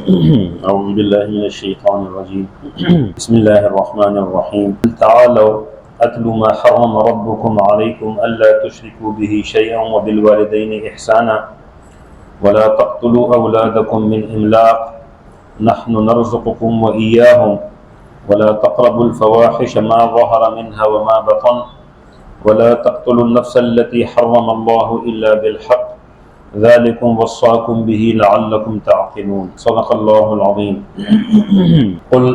أعوذ بالله من الشيطان الرجيم بسم الله الرحمن الرحيم تعالوا أتل ما حرم ربكم عليكم ألا تشركوا به شيئا وبالوالدين إحسانا ولا تقتلوا أولادكم من إملاق نحن نرزقكم وإياهم ولا تقربوا الفواحش ما ظهر منها وما بطن ولا تقتلوا النفس التي حرم الله إلا بالحق ذلكم وصاكم به لعلكم تعقلون صدق اللہ العظیم۔ قل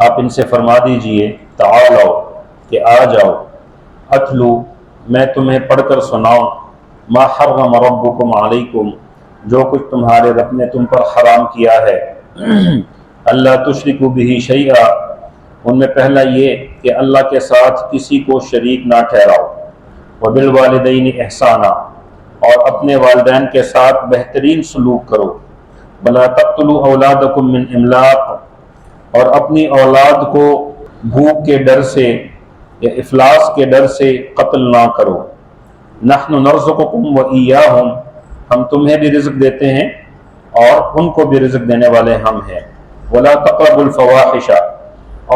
آپ ان سے فرما دیجئے تعالوا کہ آ جاؤ، اتلو میں تمہیں پڑھ کر سناؤں، ما حرم ربکم علیکم جو کچھ تمہارے رب نے تم پر حرام کیا ہے، اللہ تشرکوا بہ شیئا ان میں پہلا یہ کہ اللہ کے ساتھ کسی کو شریک نہ ٹھہراؤ، وبالوالدین احسانا اور اپنے والدین کے ساتھ بہترین سلوک کرو، ولا تقتلوا اولادکم من املاق اور اپنی اولاد کو بھوک کے ڈر سے یا افلاس کے ڈر سے قتل نہ کرو، نحن نرزقکم وإیاہم ہم تمہیں بھی رزق دیتے ہیں اور ان کو بھی رزق دینے والے ہم ہیں، ولا تقربوا الفواحش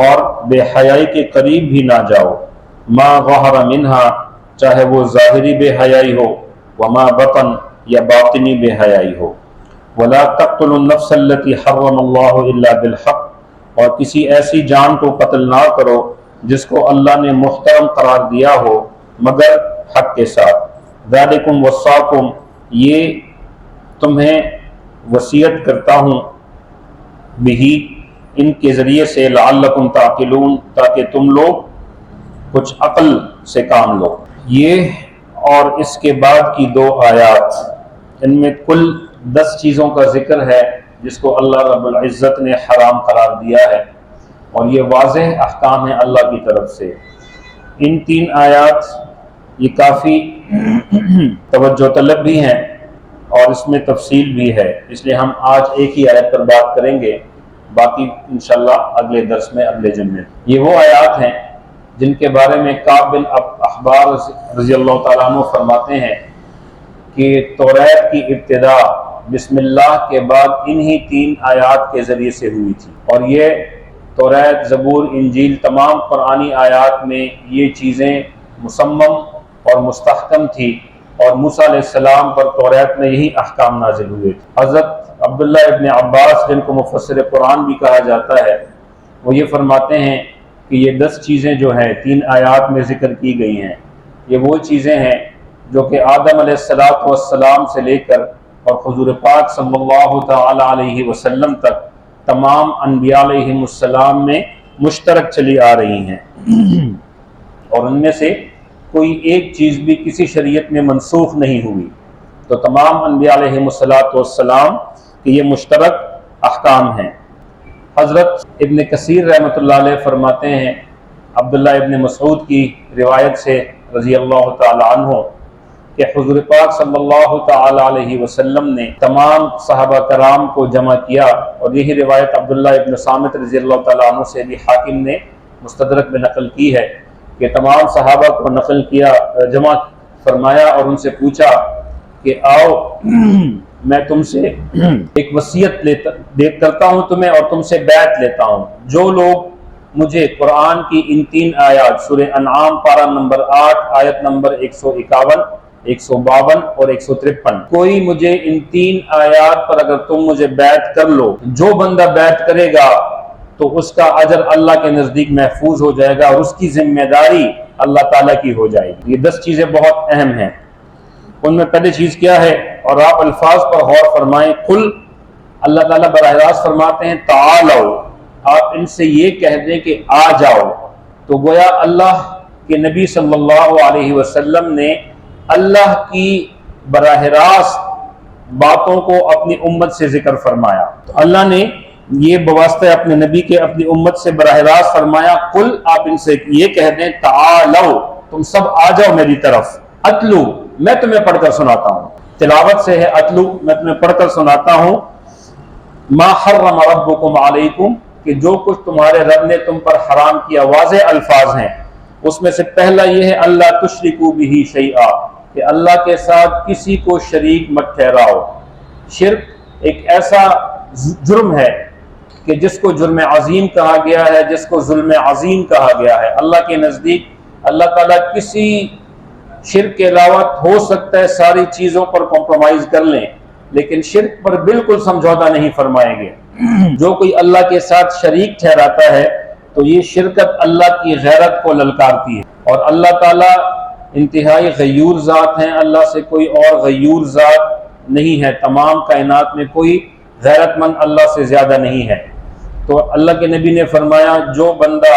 اور بے حیائی کے قریب بھی نہ جاؤ، ما ظہر منہا چاہے وہ ظاہری بے حیائی ہو، وما بطن یا باطنی بے حیائی ہو، ولا تقتلوا النفس التي حرم اللہ الا بالحق اور کسی ایسی جان کو قتل نہ کرو جس کو اللہ نے محترم قرار دیا ہو مگر حق کے ساتھ، ذالکم وصاکم یہ تمہیں وصیت کرتا ہوں بہی ان کے ذریعے سے، لعلکم تعقلون تاکہ تم لوگ کچھ عقل سے کام لو۔ یہ اور اس کے بعد کی دو آیات ان میں کل 10 چیزوں کا ذکر ہے جس کو اللہ رب العزت نے حرام قرار دیا ہے، اور یہ واضح احکام ہیں اللہ کی طرف سے۔ ان 3 آیات یہ کافی توجہ طلب بھی ہیں اور اس میں تفصیل بھی ہے، اس لیے ہم آج ایک ہی آیت پر بات کریں گے، باقی انشاءاللہ اگلے درس میں اگلے جمعے۔ یہ وہ آیات ہیں جن کے بارے میں کعب بن احبار رضی اللہ تعالیٰ عنہ فرماتے ہیں کہ توریت کی ابتدا بسم اللہ کے بعد انہی 3 آیات کے ذریعے سے ہوئی تھی، اور یہ توریت، زبور، انجیل تمام قرآنی آیات میں یہ چیزیں مصمم اور مستحکم تھی، اور موسیٰ علیہ السلام پر توریت میں یہی احکام نازل ہوئے تھے۔ حضرت عبداللہ ابن عباس جن کو مفسر قرآن بھی کہا جاتا ہے، وہ یہ فرماتے ہیں کہ یہ 10 چیزیں جو ہیں 3 آیات میں ذکر کی گئی ہیں، یہ وہ چیزیں ہیں جو کہ آدم علیہ السلام سے لے کر اور حضور پاک صلی اللہ تعالی علیہ وسلم تک تمام انبیاء علیہ السلام میں مشترک چلی آ رہی ہیں، اور ان میں سے کوئی ایک چیز بھی کسی شریعت میں منسوخ نہیں ہوئی، تو تمام انبیاء علیہ السلام کے یہ مشترک احکام ہیں۔ حضرت ابن کثیر رحمۃ اللہ علیہ فرماتے ہیں عبداللہ ابن مسعود کی روایت سے رضی اللہ تعالی عنہ کہ حضور پاک صلی اللہ تعالی علیہ وسلم نے تمام صحابہ کرام کو جمع کیا، اور یہی روایت عبداللہ ابن صامت رضی اللہ تعالی عنہ سے بھی حاکم نے مستدرک میں نقل کی ہے کہ تمام صحابہ کو نقل کیا، جمع فرمایا اور ان سے پوچھا کہ آؤ میں تم سے ایک وصیت کرتا ہوں تمہیں اور تم سے بیعت لیتا ہوں، جو لوگ مجھے قرآن کی ان 3 آیات سورہ انعام پارہ نمبر 8 آیت نمبر 151، 152 اور 153، کوئی مجھے ان 3 آیات پر اگر تم مجھے بیعت کر لو، جو بندہ بیعت کرے گا تو اس کا اجر اللہ کے نزدیک محفوظ ہو جائے گا اور اس کی ذمہ داری اللہ تعالیٰ کی ہو جائے گی۔ یہ 10 چیزیں بہت اہم ہیں، ان میں پہلی چیز کیا ہے، اور آپ الفاظ پر غور فرمائیں، قل اللہ تعالیٰ براہ راست فرماتے ہیں تعالو، آپ ان سے یہ کہہ دیں کہ آ جاؤ، تو گویا اللہ کے نبی صلی اللہ علیہ وسلم نے اللہ کی براہ راست باتوں کو اپنی امت سے ذکر فرمایا، تو اللہ نے یہ بواسطہ اپنے نبی کے اپنی امت سے براہ راست فرمایا، قل آپ ان سے یہ کہہ دیں تعالو تم سب آ جاؤ میری طرف، اتلو میں تمہیں پڑھ کر سناتا ہوں، تلاوت سے ہے اتلو میں تمہیں پڑھ کر سناتا ہوں، ما حرم ربکم علیکم کہ جو کچھ تمہارے رب نے تم پر حرام کیا، واضح الفاظ ہیں، اس میں سے پہلا یہ ہے اللہ تشرکوا بہ شیئا کہ اللہ کے ساتھ کسی کو شریک مت ٹھہراؤ۔ شرک ایک ایسا جرم ہے کہ جس کو جرم عظیم کہا گیا ہے، جس کو ظلم عظیم کہا گیا ہے۔ اللہ کے نزدیک اللہ تعالیٰ کسی شرک کے علاوہ ہو سکتا ہے ساری چیزوں پر کمپرومائز کر لیں، لیکن شرک پر بالکل سمجھوتا نہیں فرمائیں گے۔ جو کوئی اللہ کے ساتھ شریک ٹھہراتا ہے تو یہ شرکت اللہ کی غیرت کو للکارتی ہے، اور اللہ تعالیٰ انتہائی غیور ذات ہیں، اللہ سے کوئی اور غیور ذات نہیں ہے، تمام کائنات میں کوئی غیرت مند اللہ سے زیادہ نہیں ہے۔ تو اللہ کے نبی نے فرمایا جو بندہ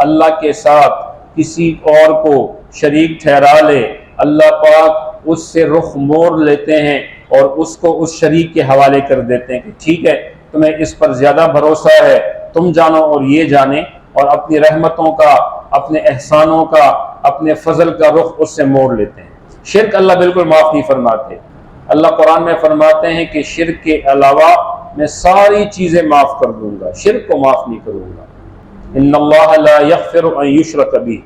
اللہ کے ساتھ کسی اور کو شریک ٹھہرا لے، اللہ پاک اس سے رخ موڑ لیتے ہیں اور اس کو اس شریک کے حوالے کر دیتے ہیں کہ ٹھیک ہے تمہیں اس پر زیادہ بھروسہ ہے، تم جانو اور یہ جانے، اور اپنی رحمتوں کا، اپنے احسانوں کا، اپنے فضل کا رخ اس سے موڑ لیتے ہیں۔ شرک اللہ بالکل معاف نہیں فرماتے۔ اللہ قرآن میں فرماتے ہیں کہ شرک کے علاوہ میں ساری چیزیں معاف کر دوں گا، شرک کو معاف نہیں کروں گا۔ ان اللہ لا یغفر ان یشرک بہ،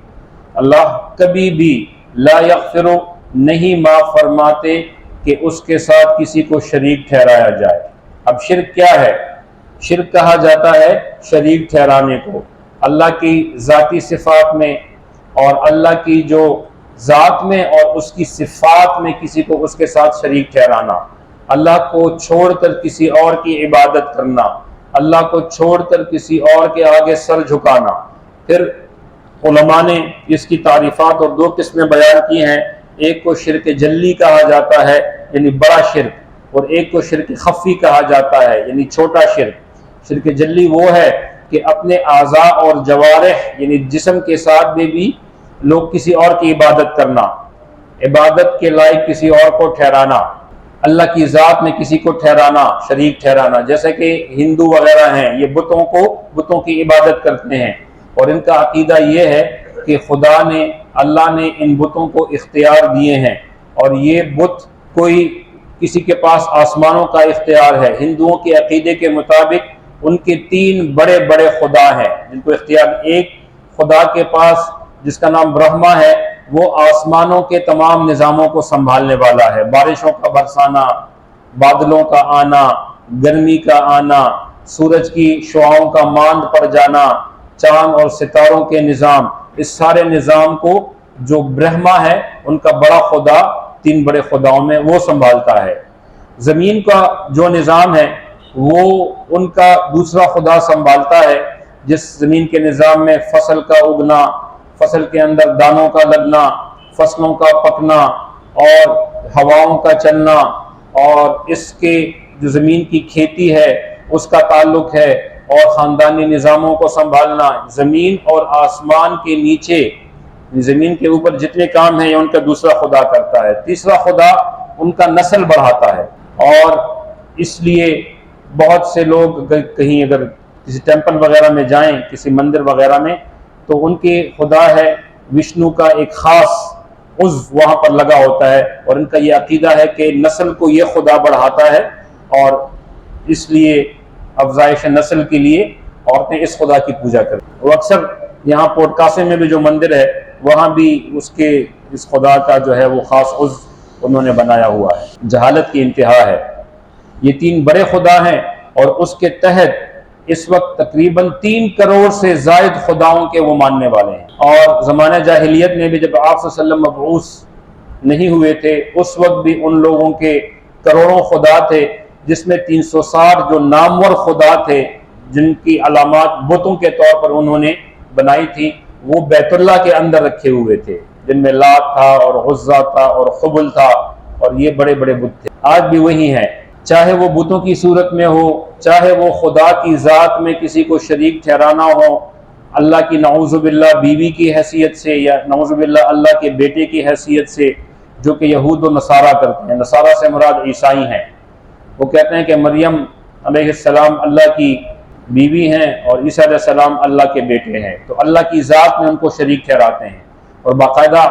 اللہ کبھی بھی لا یغفر نہیں معاف فرماتے کہ اس کے ساتھ کسی کو شریک ٹھہرایا جائے۔ اب شرک کیا ہے؟ شرک کہا جاتا ہے شریک ٹھہرانے کو اللہ کی ذاتی صفات میں، اور اللہ کی جو ذات میں اور اس کی صفات میں کسی کو اس کے ساتھ شریک ٹھہرانا، اللہ کو چھوڑ کر کسی اور کی عبادت کرنا، اللہ کو چھوڑ کر کسی اور کے آگے سر جھکانا۔ پھر علماء نے اس کی تعریفات اور دو قسمیں بیان کی ہیں، ایک کو شرک جلی کہا جاتا ہے یعنی بڑا شرک، اور ایک کو شرک خفی کہا جاتا ہے یعنی چھوٹا شرک۔ شرک جلی وہ ہے کہ اپنے اعضاء اور جوارح یعنی جسم کے ساتھ بھی لوگ کسی اور کی عبادت کرنا، عبادت کے لائق کسی اور کو ٹھہرانا، اللہ کی ذات میں کسی کو ٹھہرانا، شریک ٹھہرانا، جیسے کہ ہندو وغیرہ ہیں یہ بتوں کی عبادت کرتے ہیں، اور ان کا عقیدہ یہ ہے کہ خدا نے، اللہ نے ان بتوں کو اختیار دیے ہیں، اور یہ بت کوئی کسی کے پاس آسمانوں کا اختیار ہے۔ ہندوؤں کے عقیدے کے مطابق ان کے 3 بڑے بڑے خدا ہیں جن کو اختیار، ایک خدا کے پاس جس کا نام برہما ہے، وہ آسمانوں کے تمام نظاموں کو سنبھالنے والا ہے، بارشوں کا برسانا، بادلوں کا آنا، گرمی کا آنا، سورج کی شعاؤں کا ماند پڑ جانا، چاند اور ستاروں کے نظام، اس سارے نظام کو جو برہما ہے ان کا بڑا خدا 3 بڑے خداؤں میں وہ سنبھالتا ہے۔ زمین کا جو نظام ہے وہ ان کا دوسرا خدا سنبھالتا ہے، جس زمین کے نظام میں فصل کا اگنا، فصل کے اندر دانوں کا لگنا، فصلوں کا پکنا اور ہواؤں کا چلنا، اور اس کے جو زمین کی کھیتی ہے اس کا تعلق ہے، اور خاندانی نظاموں کو سنبھالنا۔ زمین اور آسمان کے نیچے، زمین کے اوپر جتنے کام ہیں یہ ان کا دوسرا خدا کرتا ہے۔ تیسرا خدا ان کا نسل بڑھاتا ہے، اور اس لیے بہت سے لوگ کہیں اگر کسی ٹیمپل وغیرہ میں جائیں، کسی مندر وغیرہ میں، تو ان کے خدا ہے وشنو کا ایک خاص عضو وہاں پر لگا ہوتا ہے، اور ان کا یہ عقیدہ ہے کہ نسل کو یہ خدا بڑھاتا ہے، اور اس لیے افزائش نسل کے لیے عورتیں اس خدا کی پوجا کرتی ہیں۔ وہ اکثر یہاں پورٹ کاسے میں بھی جو مندر ہے وہاں بھی اس خدا کا جو ہے وہ خاص عضو انہوں نے بنایا ہوا ہے۔ جہالت کی انتہا ہے۔ یہ 3 بڑے خدا ہیں، اور اس کے تحت اس وقت تقریباً 3 کروڑ سے زائد خداؤں کے وہ ماننے والے ہیں۔ اور زمانہ جاہلیت میں بھی جب آپ صلی اللہ علیہ وسلم مبعوث نہیں ہوئے تھے اس وقت بھی ان لوگوں کے کروڑوں خدا تھے، جس میں 360 جو نامور خدا تھے جن کی علامات بتوں کے طور پر انہوں نے بنائی تھی، وہ بیت اللہ کے اندر رکھے ہوئے تھے، جن میں لات تھا اور عزا تھا اور خبل تھا، اور یہ بڑے بڑے بت تھے۔ آج بھی وہی ہیں، چاہے وہ بتوں کی صورت میں ہو، چاہے وہ خدا کی ذات میں کسی کو شریک ٹھہرانا ہو، اللہ کی نعوذ باللہ بیوی کی حیثیت سے، یا نعوذ باللہ اللہ کے بیٹے کی حیثیت سے، جو کہ یہود و نصارہ کرتے ہیں۔ نصارہ سے مراد عیسائی ہیں، وہ کہتے ہیں کہ مریم علیہ السلام اللہ کی بیوی ہیں اور عیسیٰ علیہ السلام اللہ کے بیٹے ہیں، تو اللہ کی ذات میں ان کو شریک ٹھہراتے ہیں، اور باقاعدہ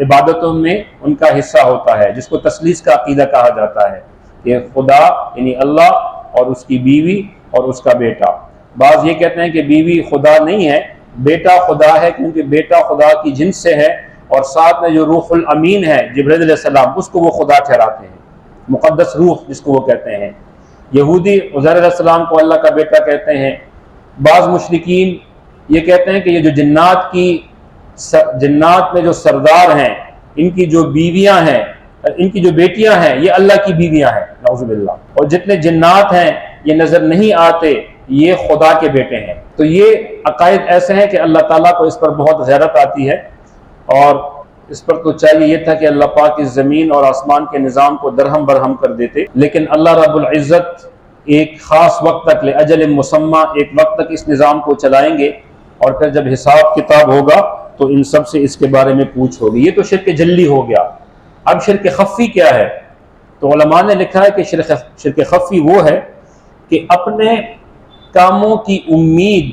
عبادتوں میں ان کا حصہ ہوتا ہے، جس کو تثلیث کا عقیدہ کہا جاتا ہے کہ خدا یعنی اللہ اور اس کی بیوی اور اس کا بیٹا۔ بعض یہ کہتے ہیں کہ بیوی خدا نہیں ہے، بیٹا خدا ہے، کیونکہ بیٹا خدا کی جنس سے ہے، اور ساتھ میں جو روح الامین ہے جبرائیل علیہ السلام، اس کو وہ خدا ٹھہراتے ہیں، مقدس روح جس کو وہ کہتے ہیں۔ یہودی عزیر علیہ السلام کو اللہ کا بیٹا کہتے ہیں، بعض مشرکین یہ کہتے ہیں کہ یہ جو جنات میں جو سردار ہیں، ان کی جو بیویاں ہیں، ان کی جو بیٹیاں ہیں، یہ اللہ کی بیویاں ہیں، نعوذ باللہ، اور جتنے جنات ہیں یہ نظر نہیں آتے، یہ خدا کے بیٹے ہیں۔ تو یہ عقائد ایسے ہیں کہ اللہ تعالیٰ کو اس پر بہت غیرت آتی ہے، اور اس پر تو چاہیے یہ تھا کہ اللہ پاک اس زمین اور آسمان کے نظام کو درہم برہم کر دیتے، لیکن اللہ رب العزت ایک خاص وقت تک، لأجل مسمى، ایک وقت تک اس نظام کو چلائیں گے، اور پھر جب حساب کتاب ہوگا تو ان سب سے اس کے بارے میں پوچھ ہوگی۔ یہ تو شرک جلی ہو گیا۔ اب شرک خفی کیا ہے؟ تو علماء نے لکھا ہے کہ شرک خفی وہ ہے کہ اپنے کاموں کی امید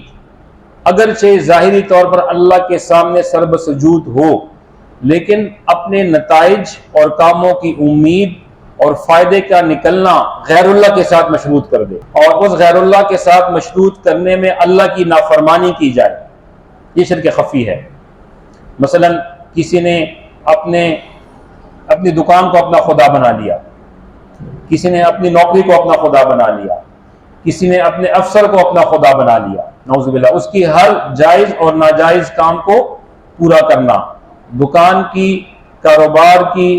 اگرچہ ظاہری طور پر اللہ کے سامنے سرب سجود ہو، لیکن اپنے نتائج اور کاموں کی امید اور فائدے کا نکلنا غیر اللہ کے ساتھ مشروط کر دے، اور اس غیر اللہ کے ساتھ مشروط کرنے میں اللہ کی نافرمانی کی جائے، یہ شرک خفی ہے۔ مثلا کسی نے اپنی دکان کو اپنا خدا بنا لیا، کسی نے اپنی نوکری کو اپنا خدا بنا لیا، کسی نے اپنے افسر کو اپنا خدا بنا لیا، نعوذ باللہ، اس کی ہر جائز اور ناجائز کام کو پورا کرنا، دکان کی، کاروبار کی،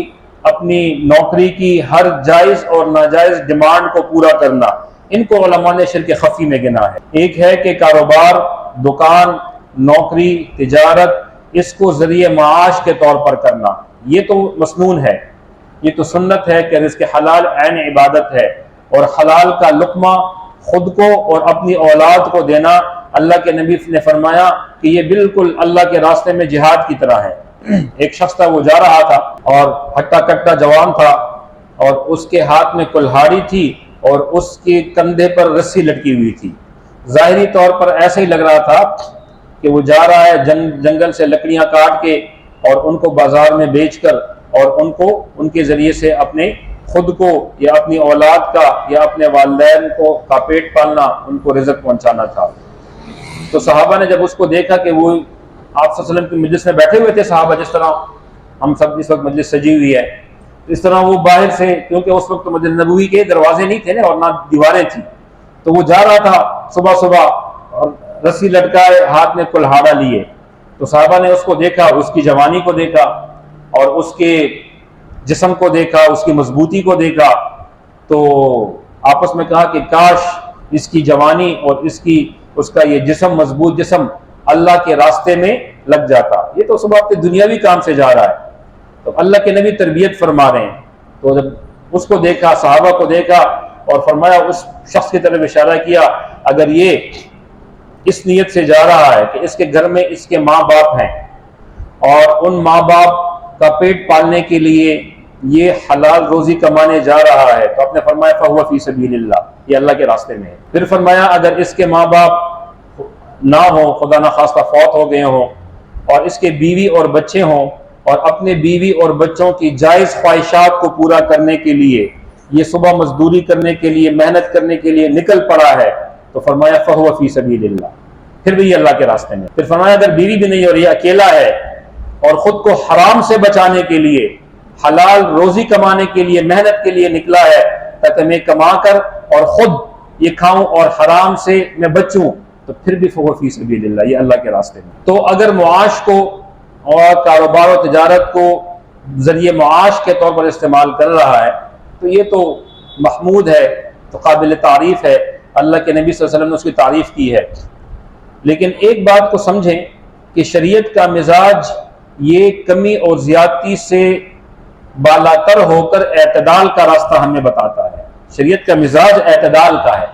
اپنی نوکری کی ہر جائز اور ناجائز ڈیمانڈ کو پورا کرنا، ان کو علماء نے شرک خفی میں گنا ہے۔ ایک ہے کہ کاروبار، دکان، نوکری، تجارت، اس کو ذریعہ معاش کے طور پر کرنا، یہ تو مسنون ہے، یہ تو سنت ہے کہ رزق حلال عین عبادت ہے، اور حلال کا لقمہ خود کو اور اپنی اولاد کو دینا، اللہ کے نبی نے فرمایا کہ یہ بالکل اللہ کے راستے میں جہاد کی طرح ہے۔ ایک شخص تھا، وہ جا رہا تھا اور ہٹا کٹا جوان تھا، اور اس کے ہاتھ میں کلہاڑی تھی اور اس کے کندھے پر رسی لٹکی ہوئی تھی۔ ظاہری طور پر ایسے ہی لگ رہا تھا کہ وہ جا رہا ہے جنگل سے لکڑیاں کاٹ کے اور ان کو بازار میں بیچ کر، اور ان کے ذریعے سے اپنے خود کو یا اپنی اولاد کا یا اپنے والدین کا پیٹ پالنا، ان کو رزق پہنچانا تھا۔ تو صحابہ نے جب اس کو دیکھا کہ وہ آپ صلی اللہ علیہ وسلم کی مجلس میں بیٹھے ہوئے تھے، صحابہ جس طرح ہم سب اس وقت مجلس سجی ہوئی ہے، اس طرح وہ باہر سے، کیونکہ اس وقت مسجد نبوی کے دروازے نہیں تھے نا، اور نہ دیواریں تھیں، تو وہ جا رہا تھا صبح صبح اور رسی لٹکائے، ہاتھ میں کلہاڑا لیے۔ تو صحابہ نے اس کو دیکھا، اس کی جوانی کو دیکھا اور اس کے جسم کو دیکھا، اس کی مضبوطی کو دیکھا، تو آپس میں کہا کہ کاش اس کی جوانی اور اس کا یہ جسم، مضبوط جسم، اللہ کے راستے میں لگ جاتا۔ یہ تو صبح اپنے دنیاوی کام سے جا رہا ہے، تو اللہ کے نبی تربیت فرما رہے ہیں۔ تو جب اس کو دیکھا، صحابہ کو دیکھا، اور فرمایا، اس شخص کی طرف اشارہ کیا، اگر یہ اس نیت سے جا رہا ہے کہ اس کے گھر میں اس کے ماں باپ ہیں اور ان ماں باپ کا پیٹ پالنے کے لیے یہ حلال روزی کمانے جا رہا ہے، تو آپ نے فرمایا فہو فی سبیل اللہ، یہ اللہ کے راستے میں ہے۔ پھر فرمایا اگر اس کے ماں باپ نہ ہوں، خدا نخواستہ فوت ہو گئے ہوں، اور اس کے بیوی اور بچے ہوں، اور اپنے بیوی اور بچوں کی جائز خواہشات کو پورا کرنے کے لیے یہ صبح مزدوری کرنے کے لیے، محنت کرنے کے لیے نکل پڑا ہے، تو فرمایا فہو فی سبیل اللہ، پھر بھی یہ اللہ کے راستے میں۔ پھر فرمایا اگر بیوی بھی نہیں اور یہ اکیلا ہے اور خود کو حرام سے بچانے کے لیے، حلال روزی کمانے کے لیے، محنت کے لیے نکلا ہے تاکہ میں کما کر اور خود یہ کھاؤں اور حرام سے میں بچوں، تو پھر بھی فہو فی سبیل اللہ، یہ اللہ کے راستے میں۔ تو اگر معاش کو اور کاروبار و تجارت کو ذریعہ معاش کے طور پر استعمال کر رہا ہے، تو یہ تو محمود ہے، تو قابل تعریف ہے، اللہ کے نبی صلی اللہ علیہ وسلم نے اس کی تعریف کی ہے۔ لیکن ایک بات کو سمجھیں کہ شریعت کا مزاج یہ کمی اور زیادتی سے بالاتر ہو کر اعتدال کا راستہ ہمیں بتاتا ہے۔ شریعت کا مزاج اعتدال کا ہے،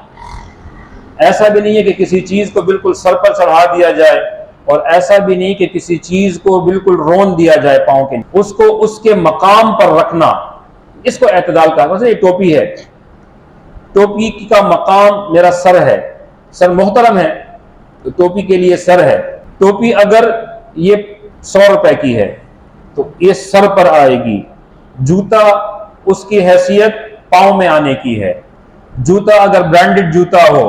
ایسا بھی نہیں ہے کہ کسی چیز کو بالکل سر پر چڑھا دیا جائے، اور ایسا بھی نہیں کہ کسی چیز کو بالکل رون دیا جائے پاؤں کے، اس کو اس کے مقام پر رکھنا، اس کو اعتدال کا۔ مثلا یہ ٹوپی ہے، ٹوپی کا مقام میرا سر ہے، سر محترم ہے تو ٹوپی کے لیے سر ہے۔ ٹوپی اگر یہ 100 روپے کی ہے تو یہ سر پر آئے گی۔ جوتا اس کی حیثیت پاؤں میں آنے کی ہے۔ جوتا اگر برانڈڈ جوتا ہو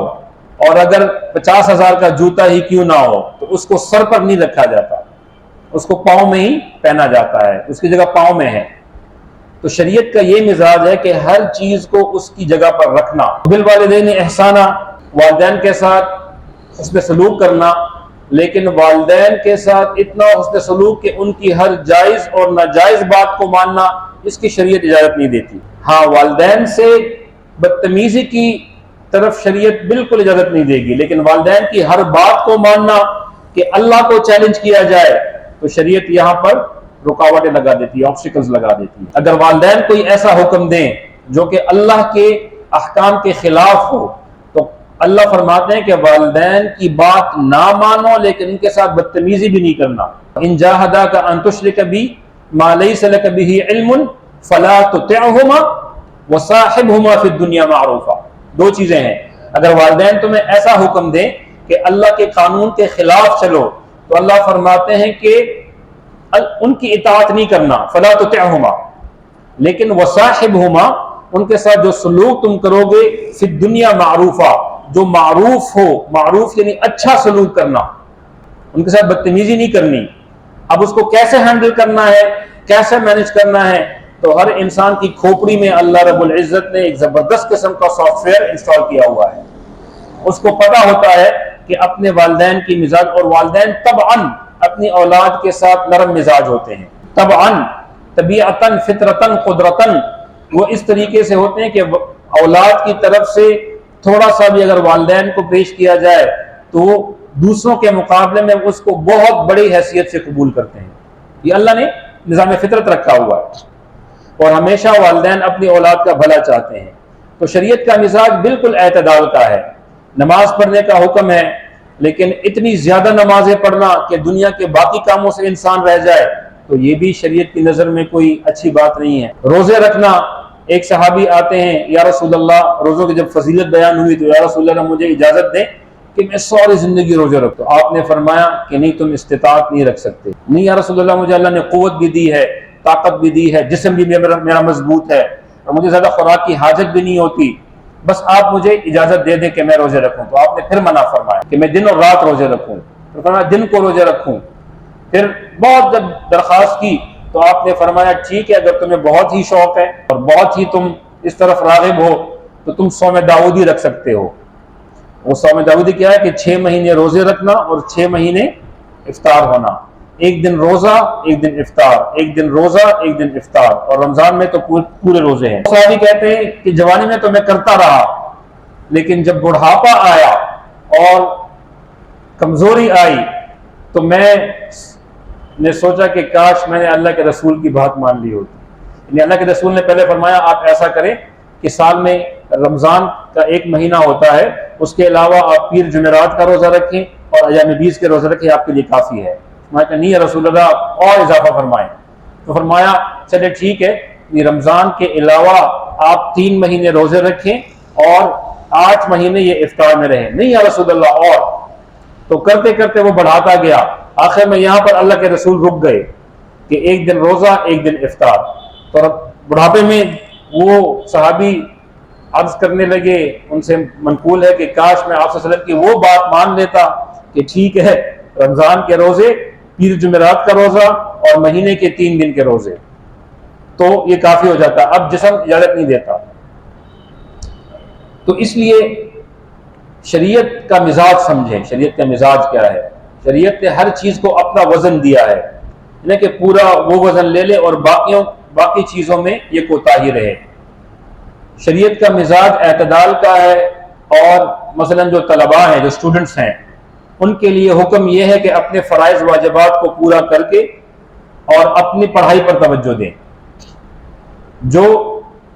اور اگر 50,000 کا جوتا ہی کیوں نہ ہو تو اس کو سر پر نہیں رکھا جاتا، اس کو پاؤں میں ہی پہنا جاتا ہے، اس کی جگہ پاؤں میں ہے۔ تو شریعت کا یہ مزاج ہے کہ ہر چیز کو اس کی جگہ پر رکھنا، بالوالدین احسانہ، والدین کے ساتھ حسن سلوک کرنا، لیکن والدین کے ساتھ اتنا حسن سلوک کہ ان کی ہر جائز اور ناجائز بات کو ماننا، اس کی شریعت اجازت نہیں دیتی۔ ہاں، والدین سے بدتمیزی کی طرف شریعت بالکل اجازت نہیں دے گی، لیکن والدین کی ہر بات کو ماننا کہ اللہ کو چیلنج کیا جائے تو شریعت یہاں پر رکاوٹیں لگا دیتی ہے، آبسٹیکلز لگا دیتی ہے۔ اگر والدین کوئی ایسا حکم دیں جو کہ اللہ کے احکام کے خلاف ہو تو اللہ فرماتے ہیں کہ والدین کی بات نہ مانو، لیکن ان کے ساتھ بدتمیزی بھی نہیں کرنا۔ ان جاہداک ان تشرک بی ما لیس لک بہ علم فلا تطعہما وصاحبہما فی الدنیا معروفا۔ دو چیزیں ہیں، اگر والدین تمہیں ایسا حکم دیں کہ اللہ کے قانون کے خلاف چلو تو اللہ فرماتے ہیں کہ ان کی اطاعت نہیں کرنا، فلا تطعہما، لیکن وصاحبہما، ان کے ساتھ جو سلوک تم کرو گے فی الدنیا معروفا، جو معروف ہو، معروف یعنی اچھا سلوک کرنا، ان کے ساتھ بدتمیزی نہیں کرنی۔ اب اس کو کیسے ہینڈل کرنا ہے، کیسے مینج کرنا ہے، تو ہر انسان کی کھوپڑی میں اللہ رب العزت نے ایک زبردست قسم کا سافٹ ویئر انسٹال کیا ہوا ہے۔ اس کو پتہ ہوتا ہے کہ اپنے والدین کی مزاج، اور والدین طبعاً اپنی اولاد کے ساتھ نرم مزاج ہوتے ہیں، طبعاً، طبیعتاً، فطرتاً، قدرتاً، وہ اس طریقے سے ہوتے ہیں کہ اولاد کی طرف سے تھوڑا سا بھی اگر والدین کو پیش کیا جائے تو وہ دوسروں کے مقابلے میں اس کو بہت بڑی حیثیت سے قبول کرتے ہیں۔ یہ اللہ نے نظام فطرت رکھا ہوا ہے، اور ہمیشہ والدین اپنی اولاد کا بھلا چاہتے ہیں۔ تو شریعت کا مزاج بالکل اعتدال کا ہے۔ نماز پڑھنے کا حکم ہے، لیکن اتنی زیادہ نمازیں پڑھنا کہ دنیا کے باقی کاموں سے انسان رہ جائے تو یہ بھی شریعت کی نظر میں کوئی اچھی بات نہیں ہے۔ روزے رکھنا، ایک صحابی آتے ہیں، یا رسول اللہ، روزوں کی جب فضیلت بیان ہوئی تو یا رسول اللہ مجھے اجازت دیں کہ میں ساری زندگی روزے رکھوں۔ آپ نے فرمایا کہ نہیں، تم استطاعت نہیں رکھ سکتے۔ نہیں یا رسول اللہ، مجھے اللہ نے قوت بھی دی ہے، طاقت بھی دی ہے، جسم بھی میرا مضبوط ہے، اور مجھے زیادہ خوراک کی حاجت بھی نہیں ہوتی، بس آپ مجھے اجازت دے دیں کہ میں روزے رکھوں۔ تو آپ نے پھر منع فرمایا کہ میں دن اور رات روزے رکھوں، تو فرمایا دن کو روزے رکھوں۔ پھر بہت جب درخواست کی تو آپ نے فرمایا ٹھیک ہے، اگر تمہیں بہت ہی شوق ہے اور بہت ہی تم اس طرف راغب ہو تو تم صوم داؤدی رکھ سکتے ہو۔ وہ صوم داؤدی کیا ہے کہ 6 مہینے روزے رکھنا اور 6 مہینے افطار ہونا، ایک دن روزہ ایک دن افطار، ایک دن روزہ ایک دن افطار، اور رمضان میں تو پورے روزے ہیں۔ صحابی کہتے ہیں کہ جوانی میں تو میں کرتا رہا، لیکن جب بڑھاپا آیا اور کمزوری آئی تو میں نے سوچا کہ کاش میں نے اللہ کے رسول کی بات مان لی ہوتی۔ یعنی اللہ کے رسول نے پہلے فرمایا آپ ایسا کریں کہ سال میں رمضان کا 1 مہینہ ہوتا ہے، اس کے علاوہ آپ پیر جمعرات کا روزہ رکھیں اور ایام بیس کے روزہ رکھیں، آپ کے لیے کافی ہے۔ میں کہا نہیں یا رسول اللہ، اور اضافہ فرمائیں۔ تو فرمایا چلے ٹھیک ہے، یہ رمضان کے علاوہ آپ 3 مہینے روزے رکھیں اور 8 مہینے یہ افطار میں رہیں۔ نہیں یا رسول اللہ، اور تو کرتے کرتے وہ بڑھاتا گیا، آخر میں یہاں پر اللہ کے رسول رک گئے کہ ایک دن روزہ ایک دن افطار۔ تو بڑھاپے میں وہ صحابی عرض کرنے لگے، ان سے منقول ہے کہ کاش میں آپ صلی اللہ علیہ وسلم کی وہ بات مان لیتا کہ ٹھیک ہے رمضان کے روزے، پیر جمعرات کا روزہ اور مہینے کے 3 دن کے روزے، تو یہ کافی ہو جاتا۔ اب جسم اجازت نہیں دیتا۔ تو اس لیے شریعت کا مزاج سمجھیں، شریعت کا مزاج کیا ہے۔ شریعت نے ہر چیز کو اپنا وزن دیا ہے، یعنی کہ پورا وہ وزن لے لے اور باقی چیزوں میں یہ کوتاہی رہے۔ شریعت کا مزاج اعتدال کا ہے، اور مثلا جو طلباء ہیں، جو اسٹوڈنٹس ہیں، ان کے لیے حکم یہ ہے کہ اپنے فرائض واجبات کو پورا کر کے اور اپنی پڑھائی پر توجہ دیں۔ جو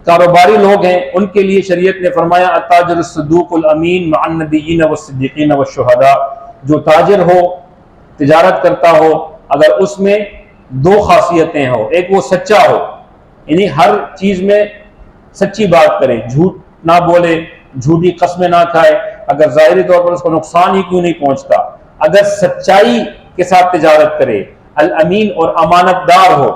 کاروباری لوگ ہیں ان کے لیے شریعت نے فرمایا التاجر الصدوق الامین مع النبیین والصدیقین والشہداء، جو تاجر ہو، تجارت کرتا ہو، اگر اس میں 2 خاصیتیں ہو، ایک وہ سچا ہو، یعنی ہر چیز میں سچی بات کرے، جھوٹ نہ بولے، جھوٹی قسمیں نہ کھائے، اگر ظاہری طور پر اس کو نقصان ہی کیوں نہیں پہنچتا، اگر سچائی کے ساتھ تجارت کرے، الامین، اور امانت دار ہو،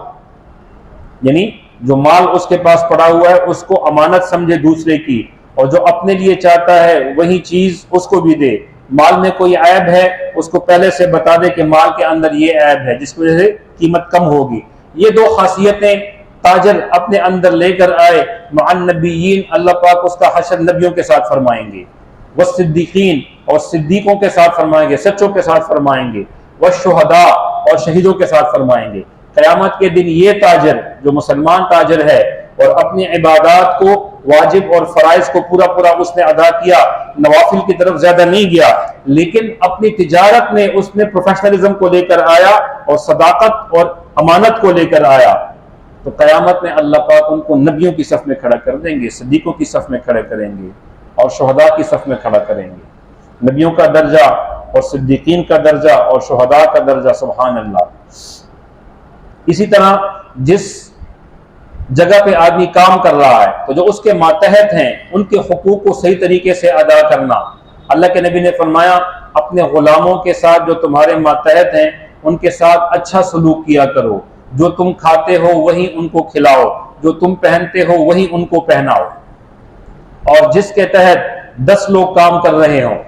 یعنی جو مال اس کے پاس پڑا ہوا ہے اس کو امانت سمجھے دوسرے کی، اور جو اپنے لیے چاہتا ہے وہی چیز اس کو بھی دے۔ مال میں کوئی عیب ہے اس کو پہلے سے بتا دے کہ مال کے اندر یہ عیب ہے جس کی وجہ سے قیمت کم ہوگی۔ یہ 2 خاصیتیں تاجر اپنے اندر لے کر آئے، مع النبیین، اللہ پاک اس کا حشر نبیوں کے ساتھ فرمائیں گے، والصدیقین، اور صدیقوں کے ساتھ فرمائیں گے، سچوں کے ساتھ فرمائیں گے، والشہداء، اور شہیدوں کے ساتھ فرمائیں گے۔ قیامت کے دن یہ تاجر جو مسلمان تاجر ہے اور اپنی عبادات کو، واجب اور فرائض کو پورا پورا اس نے ادا کیا، نوافل کی طرف زیادہ نہیں گیا، لیکن اپنی تجارت میں اس نے پروفیشنلزم کو لے کر آیا اور صداقت اور امانت کو لے کر آیا، تو قیامت میں اللہ پاک ان کو نبیوں کی صف میں کھڑا کر دیں گے، صدیقوں کی صف میں کھڑے کریں گے اور شہداء کی صف میں کھڑا کریں گے۔ نبیوں کا درجہ اور صدیقین کا درجہ اور شہداء کا درجہ، سبحان اللہ۔ اسی طرح جس جگہ پہ آدمی کام کر رہا ہے تو جو اس کے ماتحت ہیں ان کے حقوق کو صحیح طریقے سے ادا کرنا۔ اللہ کے نبی نے فرمایا اپنے غلاموں کے ساتھ جو تمہارے ماتحت ہیں ان کے ساتھ اچھا سلوک کیا کرو، جو تم کھاتے ہو وہی ان کو کھلاؤ، جو تم پہنتے ہو وہی ان کو پہناؤ۔ اور جس کے تحت 10 لوگ کام کر رہے ہوں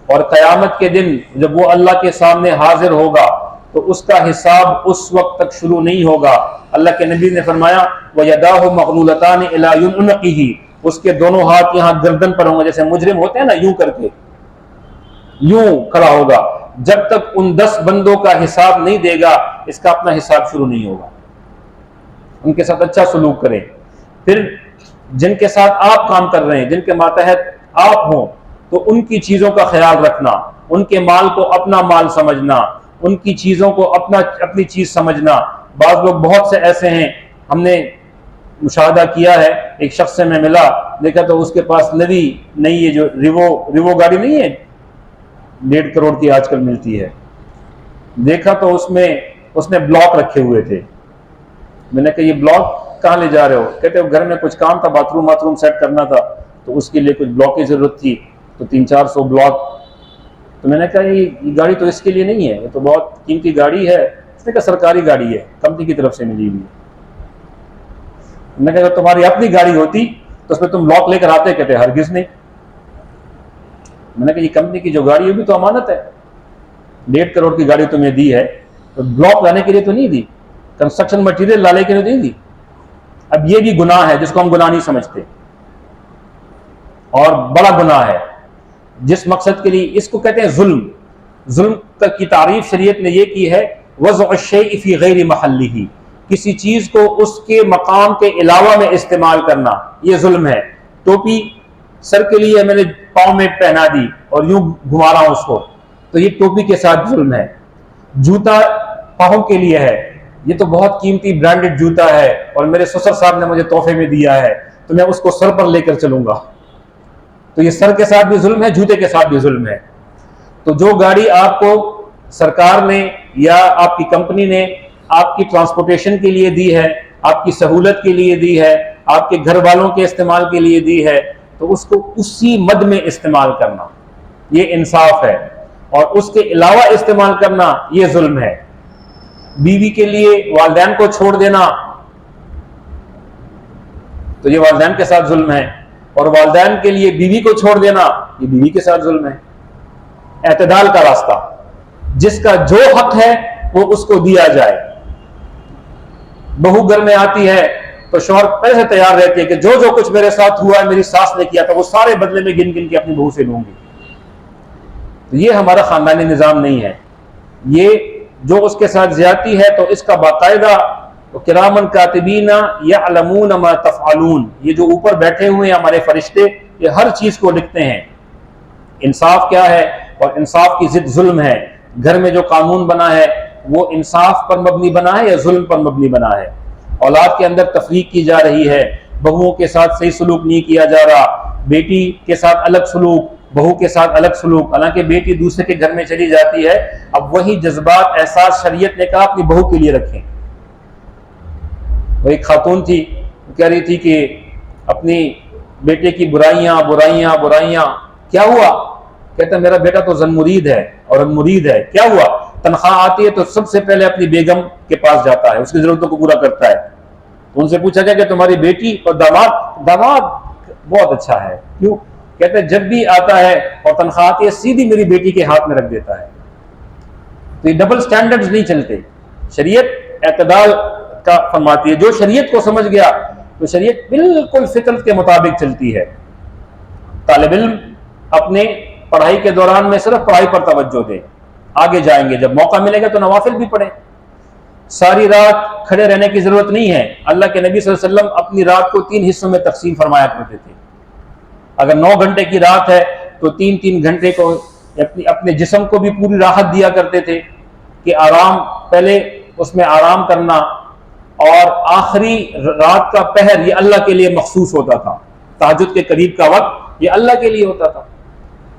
اور قیامت کے دن جب وہ اللہ کے سامنے حاضر ہوگا تو اس کا حساب اس وقت تک شروع نہیں ہوگا۔ اللہ کے نبی نے فرمایا وَيَدَاهُ مَغْلُولَتَانِ إِلَىٰ يُنْعِقِهِ، اس کے دونوں ہاتھ یہاں گردن پر ہوں گے، جیسے مجرم ہوتے ہیں نا، یوں کر کے یوں کھڑا ہوگا، جب تک ان 10 بندوں کا حساب نہیں دے گا اس کا اپنا حساب شروع نہیں ہوگا۔ ان کے ساتھ اچھا سلوک کریں۔ پھر جن کے ساتھ آپ کام کر رہے ہیں، جن کے ماتحت آپ ہوں، تو ان کی چیزوں کا خیال رکھنا، ان کے مال کو اپنا مال سمجھنا، ان کی چیزوں کو اپنی چیز سمجھنا۔ بعض لوگ بہت سے ایسے ہیں، ہم نے مشاہدہ کیا ہے، ایک شخص سے میں ملا، دیکھا تو اس کے پاس نئی یہ جو ریوو گاڑی نہیں ہے 1.5 کروڑ کی آج کل ملتی ہے، دیکھا تو اس نے بلاک رکھے ہوئے تھے۔ میں نے کہا یہ بلاک کہاں لے جا رہے ہو؟ کہتے ہیں گھر میں کچھ کام تھا، باتھ روم سیٹ کرنا تھا تو اس کے لیے کچھ بلاک کی ضرورت تھی، تو 300-400 بلاک۔ تو میں نے کہا یہ گاڑی تو اس کے لیے نہیں ہے، یہ تو بہت قیمتی گاڑی ہے۔ اس نے کہا سرکاری گاڑی ہے، کمپنی کی طرف سے ملی ہوئی ہے۔ میں نے کہا اگر تمہاری اپنی گاڑی ہوتی تو اس میں تم بلاک لے کر آتے؟ کہتے ہرگز نہیں۔ میں نے کہا یہ کمپنی کی جو گاڑی ہے بھی تو امانت ہے، 1.5 کروڑ کی گاڑی تمہیں دی ہے تو بلاک لانے کے لیے تو نہیں دی، کنسٹرکشن مٹیریل لانے کے لیے نہیں دی۔ اب یہ بھی گناہ ہے جس کو ہم گناہ نہیں سمجھتے، اور بڑا گناہ ہے جس مقصد کے لیے اس کو کہتے ہیں ظلم کی تعریف شریعت نے یہ کی ہے وضع الشیء فی غیر محلہ، کسی چیز کو اس کے مقام کے علاوہ میں استعمال کرنا، یہ ظلم ہے۔ ٹوپی سر کے لیے میں نے پاؤں میں پہنا دی اور یوں گھما رہا ہوں اس کو، تو یہ ٹوپی کے ساتھ ظلم ہے۔ جوتا پاؤں کے لیے ہے، یہ تو بہت قیمتی برانڈڈ جوتا ہے اور میرے سسر صاحب نے مجھے تحفے میں دیا ہے تو میں اس کو سر پر لے کر چلوں گا، تو یہ سر کے ساتھ بھی ظلم ہے، جوتے کے ساتھ بھی ظلم ہے۔ تو جو گاڑی آپ کو سرکار نے یا آپ کی کمپنی نے آپ کی ٹرانسپورٹیشن کے لیے دی ہے، آپ کی سہولت کے لیے دی ہے، آپ کے گھر والوں کے استعمال کے لیے دی ہے، تو اس کو اسی مد میں استعمال کرنا یہ انصاف ہے، اور اس کے علاوہ استعمال کرنا یہ ظلم ہے۔ بیوی کے لیے والدین کو چھوڑ دینا تو یہ والدین کے ساتھ ظلم ہے، اور والدین کے لیے بیوی کو چھوڑ دینا یہ بیوی کے ساتھ ظلم ہے۔ اعتدال کا راستہ، جس کا جو حق ہے وہ اس کو دیا جائے۔ بہو گھر میں آتی ہے تو شوہر پہلے سے تیار رہتی ہے کہ جو کچھ میرے ساتھ ہوا ہے میری ساس نے کیا تھا وہ سارے بدلے میں گن گن کے اپنی بہو سے لوں گی۔ تو یہ ہمارا خاندانی نظام نہیں ہے۔ یہ جو اس کے ساتھ زیادتی ہے تو اس کا باقاعدہ کرامن کاتبین یعلمون ما تفعلون، یہ جو اوپر بیٹھے ہوئے ہیں ہمارے فرشتے، یہ ہر چیز کو لکھتے ہیں۔ انصاف کیا ہے اور انصاف کی ضد ظلم ہے۔ گھر میں جو قانون بنا ہے وہ انصاف پر مبنی بنا ہے یا ظلم پر مبنی بنا ہے؟ اولاد کے اندر تفریق کی جا رہی ہے، بہوؤں کے ساتھ صحیح سلوک نہیں کیا جا رہا، بیٹی کے ساتھ الگ سلوک، بہو کے ساتھ الگ سلوک، حالانکہ بیٹی دوسرے کے گھر میں چلی جاتی ہے۔ اب وہی جذبات احساس شریعت نے کہا اپنی بہو کے لیے رکھیں۔ وہ ایک خاتون تھی، کہہ رہی تھی کہ اپنی بیٹے کی برائیاں، کیا ہوا؟ کہتا میرا بیٹا تو زن مرید ہے اور مرید ہے، کیا ہوا؟ تنخواہ آتی ہے تو سب سے پہلے اپنی بیگم کے پاس جاتا ہے، اس کی ضرورتوں کو پورا کرتا ہے۔ ان سے پوچھا گیا کہ تمہاری بیٹی اور داماد بہت اچھا ہے، کیوں؟ کہتے جب بھی آتا ہے اور تنخواہ آتی ہے سیدھی میری بیٹی کے ہاتھ میں رکھ دیتا ہے۔ تو یہ ڈبل سٹینڈرڈز نہیں چلتے۔ شریعت اعتدال کا فرماتی ہے. جو شریعت کو سمجھ گیا تو شریعت بالکل فطرت کے مطابق چلتی ہے. طالب علم اپنے پڑھائی کے دوران میں صرف پڑھائی پر توجہ دے، آگے جائیں گے جب موقع ملے گا تو نوافل بھی پڑھیں. ساری رات کھڑے رہنے کی ضرورت نہیں ہے. اللہ کے نبی صلی اللہ علیہ وسلم اپنی رات کو 3 حصوں میں تقسیم فرمایا کرتے تھے. اگر 9 گھنٹے کی رات ہے تو 3 گھنٹے کو اپنے جسم کو بھی پوری راحت دیا کرتے تھے کہ آرام، پہلے اس میں آرام کرنا، اور آخری رات کا پہر یہ اللہ کے لیے مخصوص ہوتا تھا. تہجد کے قریب کا وقت یہ اللہ کے لیے ہوتا تھا،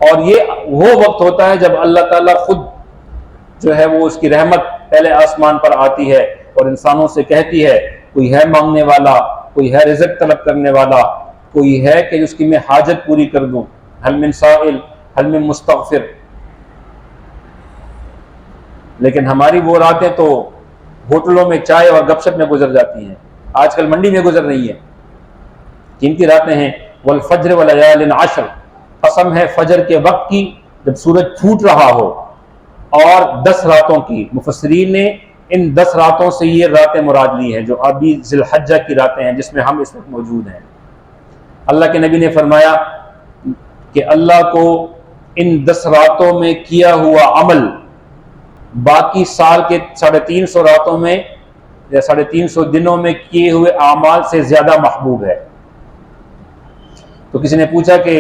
اور یہ وہ وقت ہوتا ہے جب اللہ تعالیٰ خود جو ہے وہ اس کی رحمت پہلے آسمان پر آتی ہے اور انسانوں سے کہتی ہے کوئی ہے مانگنے والا، کوئی ہے رزق طلب کرنے والا، کوئی ہے کہ اس کی میں حاجت پوری کر دوں. حل من سائل حل من مستغفر. لیکن ہماری وہ راتیں تو ہوٹلوں میں چائے اور گپ شپ میں گزر جاتی ہیں، آج کل منڈی میں گزر رہی ہیں. قیمتی راتیں ہیں. والفجر ولیال عشر، قسم ہے فجر کے وقت کی جب سورج پھوٹ رہا ہو، اور 10 راتوں کی. مفسرین نے ان 10 راتوں سے یہ راتیں مراد لی ہیں جو ابھی ذی الحجہ کی راتیں ہیں جس میں ہم اس وقت موجود ہیں. اللہ کے نبی نے فرمایا کہ اللہ کو ان 10 راتوں میں کیا ہوا عمل باقی سال کے 350 راتوں میں یا 350 دنوں میں کیے ہوئے اعمال سے زیادہ محبوب ہے. تو کسی نے پوچھا کہ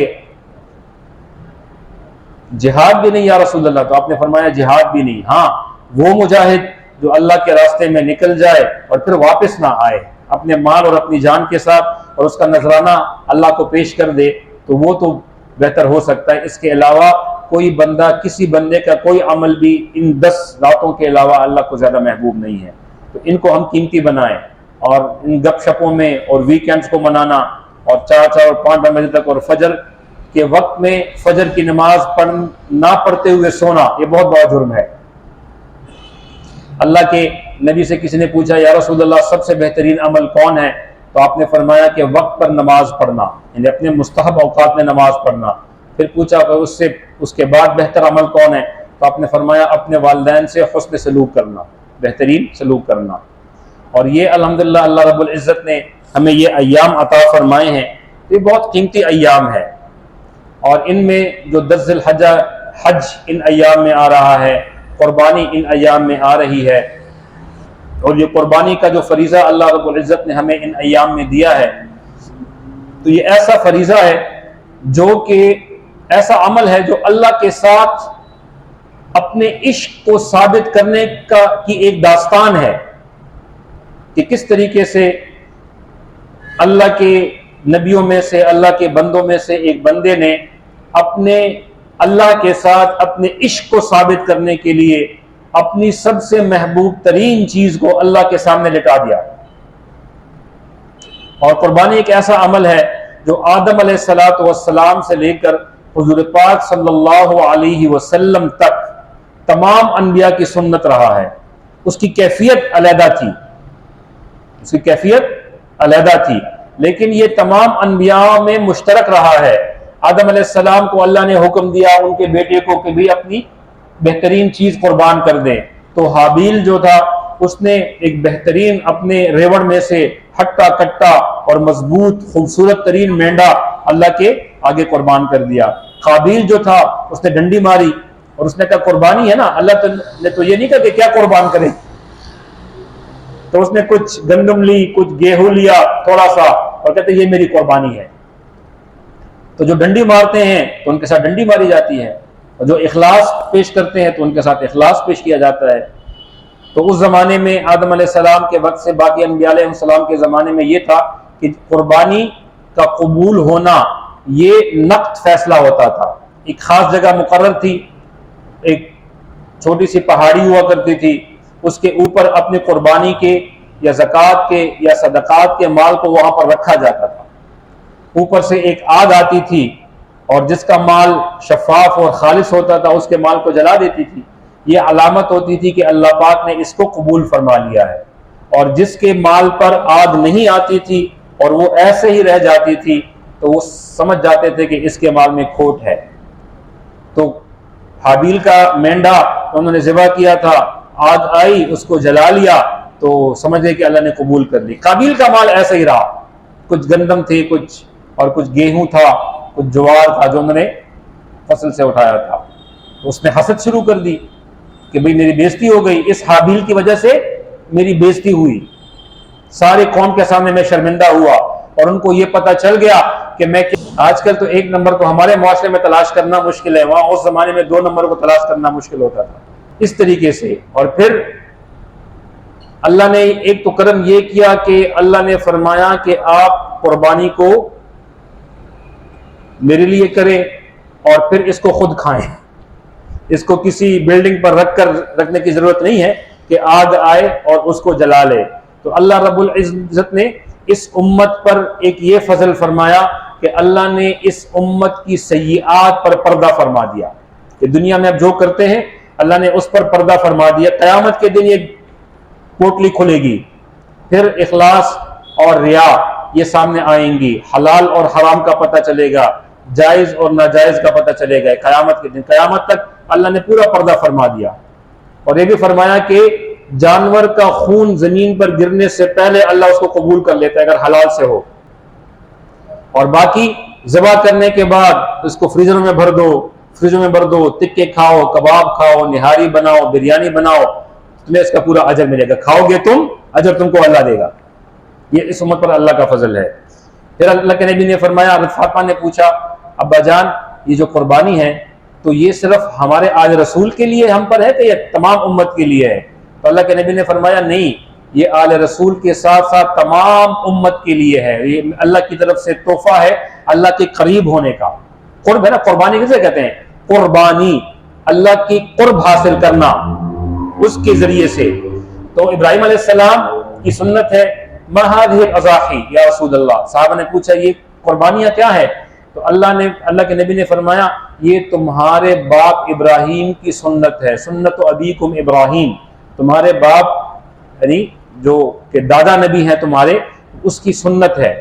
جہاد بھی نہیں یا رسول اللہ؟ تو آپ نے فرمایا جہاد بھی نہیں، ہاں وہ مجاہد جو اللہ کے راستے میں نکل جائے اور پھر واپس نہ آئے اپنے مال اور اپنی جان کے ساتھ، اور اس کا نذرانہ اللہ کو پیش کر دے، تو وہ تو بہتر ہو سکتا ہے. اس کے علاوہ کوئی بندہ، کسی بندے کا کوئی عمل بھی ان 10 راتوں کے علاوہ اللہ کو زیادہ محبوب نہیں ہے. تو ان کو ہم قیمتی بنائیں، اور ان گپ شپوں میں اور ویکینڈز کو منانا اور 4 اور 5 بجے تک اور فجر کے وقت میں فجر کی نماز نہ پڑھتے ہوئے سونا، یہ بہت بڑا جرم ہے. اللہ کے نبی سے کسی نے پوچھا یا رسول اللہ سب سے بہترین عمل کون ہے؟ تو آپ نے فرمایا کہ وقت پر نماز پڑھنا، یعنی اپنے مستحب اوقات میں نماز پڑھنا. پھر پوچھا کہ اس کے بعد بہتر عمل کون ہے؟ تو آپ نے فرمایا اپنے والدین سے حسن سلوک کرنا، بہترین سلوک کرنا. اور یہ الحمدللہ اللہ رب العزت نے ہمیں یہ ایام عطا فرمائے ہیں، یہ بہت قیمتی ایام ہے. اور ان میں جو 10 ذی الحجہ حج ان ایام میں آ رہا ہے، قربانی ان ایام میں آ رہی ہے، اور یہ قربانی کا جو فریضہ اللہ رب العزت نے ہمیں ان ایام میں دیا ہے، تو یہ ایسا فریضہ ہے جو کہ ایسا عمل ہے جو اللہ کے ساتھ اپنے عشق کو ثابت کرنے کی ایک داستان ہے کہ کس طریقے سے اللہ کے نبیوں میں سے، اللہ کے بندوں میں سے ایک بندے نے اپنے اللہ کے ساتھ اپنے عشق کو ثابت کرنے کے لیے اپنی سب سے محبوب ترین چیز کو اللہ کے سامنے لٹا دیا. اور قربانی ایک ایسا عمل ہے جو آدم علیہ السلام سے لے کر حضور پاک صلی اللہ علیہ وسلم تک تمام انبیاء کی سنت رہا ہے. اس کی کیفیت علیحدہ تھی، اس کی کیفیت علیحدہ تھی، لیکن یہ تمام انبیاء میں مشترک رہا ہے. آدم علیہ السلام کو اللہ نے حکم دیا ان کے بیٹے کو کہ بھی اپنی بہترین چیز قربان کر دیں. تو حابیل جو تھا اس نے ایک بہترین اپنے ریوڑ میں سے ہٹا کٹا اور مضبوط خوبصورت ترین مینڈا اللہ کے آگے قربان کر دیا. قابیل جو تھا اس نے ڈنڈی ماری اور اس نے کہا قربانی ہے نا، اللہ نے تو یہ نہیں کہا کہ کیا قربان کرے، تو اس نے کچھ گندم لی، کچھ گیہوں لیا تھوڑا سا، اور کہتے یہ میری قربانی ہے. تو جو ڈنڈی مارتے ہیں تو ان کے ساتھ ڈنڈی ماری جاتی ہے، اور جو اخلاص پیش کرتے ہیں تو ان کے ساتھ اخلاص پیش کیا جاتا ہے. تو اس زمانے میں آدم علیہ السلام کے وقت سے باقی انبیاء علیہ السلام کے زمانے میں یہ تھا کہ قربانی کا قبول ہونا یہ نقد فیصلہ ہوتا تھا. ایک خاص جگہ مقرر تھی، ایک چھوٹی سی پہاڑی ہوا کرتی تھی، اس کے اوپر اپنے قربانی کے یا زکوٰۃ کے یا صدقات کے مال کو وہاں پر رکھا جاتا تھا. اوپر سے ایک آگ آتی تھی اور جس کا مال شفاف اور خالص ہوتا تھا اس کے مال کو جلا دیتی تھی. یہ علامت ہوتی تھی کہ اللہ پاک نے اس کو قبول فرما لیا ہے. اور جس کے مال پر آگ نہیں آتی تھی اور وہ ایسے ہی رہ جاتی تھی تو وہ سمجھ جاتے تھے کہ اس کے مال میں کھوٹ ہے. تو حابیل کا مینڈا انہوں نے ذبح کیا تھا، آگ آئی اس کو جلا لیا، تو تو سمجھ لے کہ اللہ نے قبول کر لی. قابیل کا مال ایسا ہی رہا, کچھ گندم تھے کچھ گیہوں تھا, کچھ جوار تھا جو انہوں نے فصل سے اٹھایا تھا. اس نے حسد شروع کر دی کہ بھئی میری بےزتی ہو گئی, اس حابیل کی وجہ سے میری بےزتی ہوئی, سارے قوم کے سامنے میں شرمندہ ہوا, اور ان کو یہ پتہ چل گیا کہ میں آج کل تو ایک نمبر کو ہمارے معاشرے میں تلاش کرنا مشکل ہے, وہاں اس زمانے میں 2 نمبر کو تلاش کرنا مشکل ہوتا تھا. اس طریقے سے. اور پھر اللہ نے ایک تو کرم یہ کیا کہ اللہ نے فرمایا کہ آپ قربانی کو میرے لیے کریں اور پھر اس کو خود کھائیں, اس کو کسی بلڈنگ پر رکھنے کی ضرورت نہیں ہے کہ آگ آئے اور اس کو جلا لے. تو اللہ رب العزت نے اس امت پر ایک یہ فضل فرمایا کہ اللہ نے اس امت کی سیئات پر پردہ فرما دیا, کہ دنیا میں اب جو کرتے ہیں اللہ نے اس پر پردہ فرما دیا. قیامت کے دن یہ پوٹلی کھلے گی, پھر اخلاص اور ریا یہ سامنے آئیں گی, حلال اور حرام کا پتہ چلے گا, جائز اور ناجائز کا پتہ چلے گا قیامت کے دن. قیامت تک اللہ نے پورا پردہ فرما دیا. اور یہ بھی فرمایا کہ جانور کا خون زمین پر گرنے سے پہلے اللہ اس کو قبول کر لیتا ہے اگر حلال سے ہو, اور باقی ذبح کرنے کے بعد اس کو فریزر میں بھر دو, تکے کھاؤ, کباب کھاؤ, نہاری بناؤ, بریانی بناؤ, تمہیں اس کا پورا اجر ملے گا. کھاؤ گے تم, اجر تم کو اللہ دے گا. یہ اس امت پر اللہ کا فضل ہے. پھر اللہ کے نبی نے فرمایا, حضرت فاطمہ نے پوچھا ابا جان یہ جو قربانی ہے تو یہ صرف ہمارے آل رسول کے لیے ہم پر ہے کہ یہ تمام امت کے لیے ہے؟ تو اللہ کے نبی نے فرمایا نہیں, یہ آل رسول کے ساتھ ساتھ تمام امت کے لیے ہے. یہ اللہ کی طرف سے تحفہ ہے اللہ کے قریب ہونے کا. قرب ہے نا, قربانی کسے کہتے ہیں؟ قربانی, اللہ کی قرب حاصل کرنا اس کے ذریعے سے. تو ابراہیم علیہ السلام کی سنت ہے ما هذه الاضاحی یا رسول اللہ. صحابہ نے پوچھا یہ قربانیاں کیا ہے؟ تو اللہ کے نبی نے فرمایا یہ تمہارے باپ ابراہیم کی سنت ہے, سنت ابیکم ابراہیم, تمہارے باپ یعنی جو کہ دادا نبی ہیں تمہارے, اس کی سنت ہے,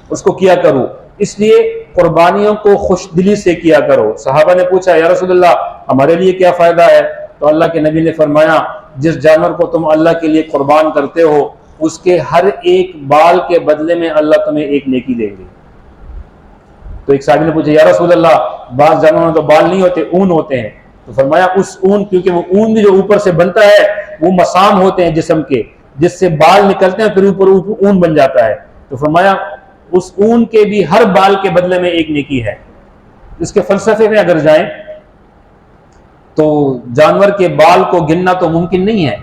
اس کو کیا کرو. اس لیے قربانیوں کو خوش دلی سے کیا کرو. صحابہ نے پوچھا یا رسول اللہ ہمارے لیے کیا فائدہ ہے؟ تو اللہ کے نبی نے فرمایا جس جانور کو تم اللہ کے لیے قربان کرتے ہو اس کے ہر ایک بال کے بدلے میں اللہ تمہیں ایک نیکی دیں گے. تو ایک صحابی نے پوچھا یا رسول اللہ بعض جانوروں میں تو بال نہیں ہوتے, اون ہوتے ہیں. تو فرمایا اس اون, کیونکہ وہ اون بھی جو اوپر سے بنتا ہے وہ مسام ہوتے ہیں جسم کے, جس سے بال نکلتے ہیں پھر اوپر اون بن جاتا ہے. تو فرمایا اس اون کے بھی ہر بال کے بدلے میں ایک نیکی ہے. اس کے فلسفے میں اگر جائیں تو جانور کے بال کو گننا تو ممکن نہیں ہے.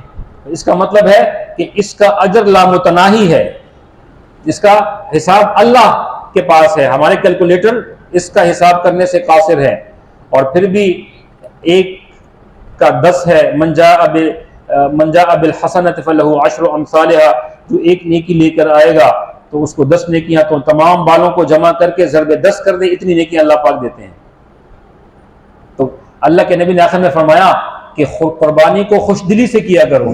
اس کا مطلب ہے کہ اس کا اجر لامتناہی ہے, اس کا حساب اللہ کے پاس ہے, ہمارے کیلکولیٹر اس کا حساب کرنے سے قاصر ہے. اور پھر بھی ایک کا 10 ہے, من جاء بالحسنۃ فلہ عشر امثالھا, جو ایک نیکی لے کر آئے گا تو اس کو 10 نیکیاں, تو تمام بالوں کو جمع کر کے ضرب 10 کر دے, اتنی نیکیاں اللہ پاک دیتے ہیں. تو اللہ کے نبی نے آخر میں فرمایا کہ قربانی کو خوش دلی سے کیا کرو,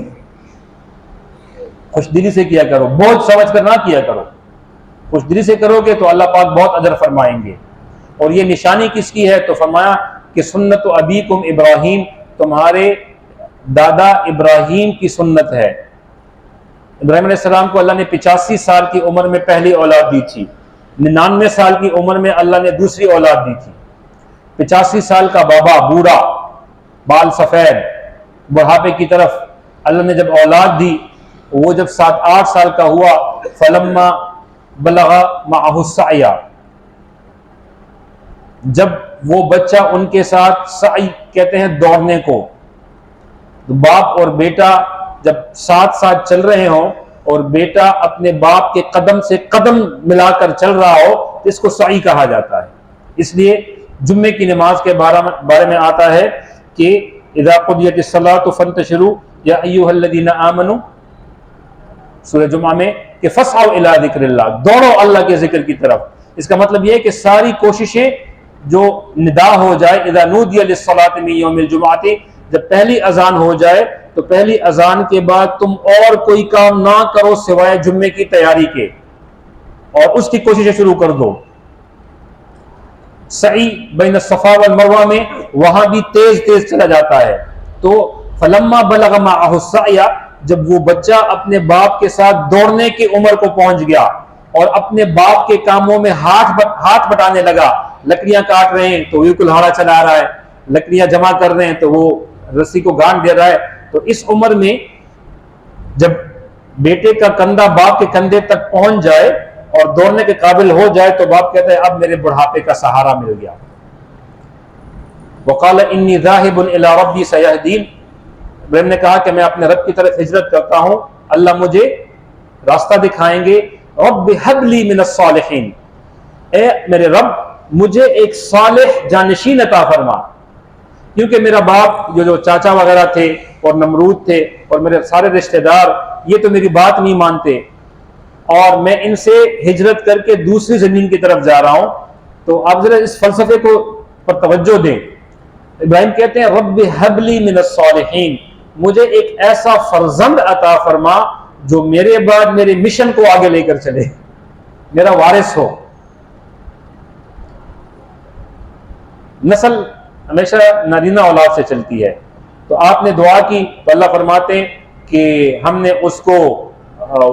خوش دلی سے کیا کرو, بوجھ سمجھ کر نہ کیا کرو. خوش دلی سے کرو گے تو اللہ پاک بہت اجر فرمائیں گے. اور یہ نشانی کس کی ہے؟ تو فرمایا کہ سنت ابیکم ابراہیم, تمہارے دادا ابراہیم کی سنت ہے. ابراہیم علیہ السلام کو اللہ نے 85 سال کی عمر میں پہلی اولاد دی تھی, 99 سال کی عمر میں اللہ نے دوسری اولاد دی تھی. 85 سال کا بابا, بوڑھا, بال سفید, بڑھاپے کی طرف, اللہ نے جب اولاد دی وہ جب 7-8 سال کا ہوا, فلما بلغ معہ السعی, جب وہ بچہ ان کے ساتھ, سعی کہتے ہیں دوڑنے کو, تو باپ اور بیٹا جب ساتھ ساتھ چل رہے ہوں اور بیٹا اپنے باپ کے قدم سے قدم ملا کر چل رہا ہو تو اس کو سعی کہا جاتا ہے. اس لیے جمعے کی نماز کے بارے میں آتا ہے کہ اذا قضیت الصلاۃ فانتشروا یا ایھا الذین آمنوا, سورہ جمعہ میں, کہ فسعوا الی ذکر اللہ, دوڑو اللہ کے ذکر کی طرف. اس کا مطلب یہ ہے کہ ساری کوششیں جو ندا ہو جائے, اذا نودی للصلاۃ من یوم الجمعۃ, جب پہلی اذان ہو جائے تو پہلی اذان کے بعد تم اور کوئی کام نہ کرو سوائے جمعے کی تیاری کے, اور اس کی کوششیں شروع کر دو. سعی بین الصفا والمروہ میں وہاں بھی تیز تیز چلا جاتا ہے. تو فلما بلغ معہ السعی, جب وہ بچہ اپنے باپ کے ساتھ دوڑنے کی عمر کو پہنچ گیا اور اپنے باپ کے کاموں میں ہاتھ بٹانے لگا، لکڑیاں کاٹ رہے ہیں تو وہ کلہاڑا چلا رہا ہے، لکڑیاں جمع کر رہے ہیں تو وہ رسی کو گانٹ دے رہا ہے، تو اس عمر میں جب بیٹے کا کندھا باپ کے کندھے تک پہنچ جائے اور دوڑنے کے قابل ہو جائے تو باپ کہتا ہے اب میرے بڑھاپے کا سہارا مل گیا۔ وقال انی ذاہب الی ربی سیہدین، ابراہیم نے کہا کہ میں اپنے رب کی طرف ہجرت کرتا ہوں، اللہ مجھے راستہ دکھائیں گے۔ رب ھب لی من الصالحین، اے میرے رب مجھے ایک صالح جانشین عطا فرما، کیونکہ میرا باپ جو چاچا وغیرہ تھے اور نمرود تھے اور میرے سارے رشتہ دار یہ تو میری بات نہیں مانتے، اور میں ان سے ہجرت کر کے دوسری زمین کی طرف جا رہا ہوں۔ تو آپ ذرا اس فلسفے کو پر توجہ دیں۔ ابراہیم کہتے ہیں رب ھب لی من الصالحین، مجھے ایک ایسا فرزند عطا فرما جو میرے بعد میرے مشن کو آگے لے کر چلے، میرا وارث ہو۔ نسل ہمیشہ نارینہ اولاد سے چلتی ہے، تو آپ نے دعا کی تو اللہ فرماتے ہیں کہ ہم نے اس کو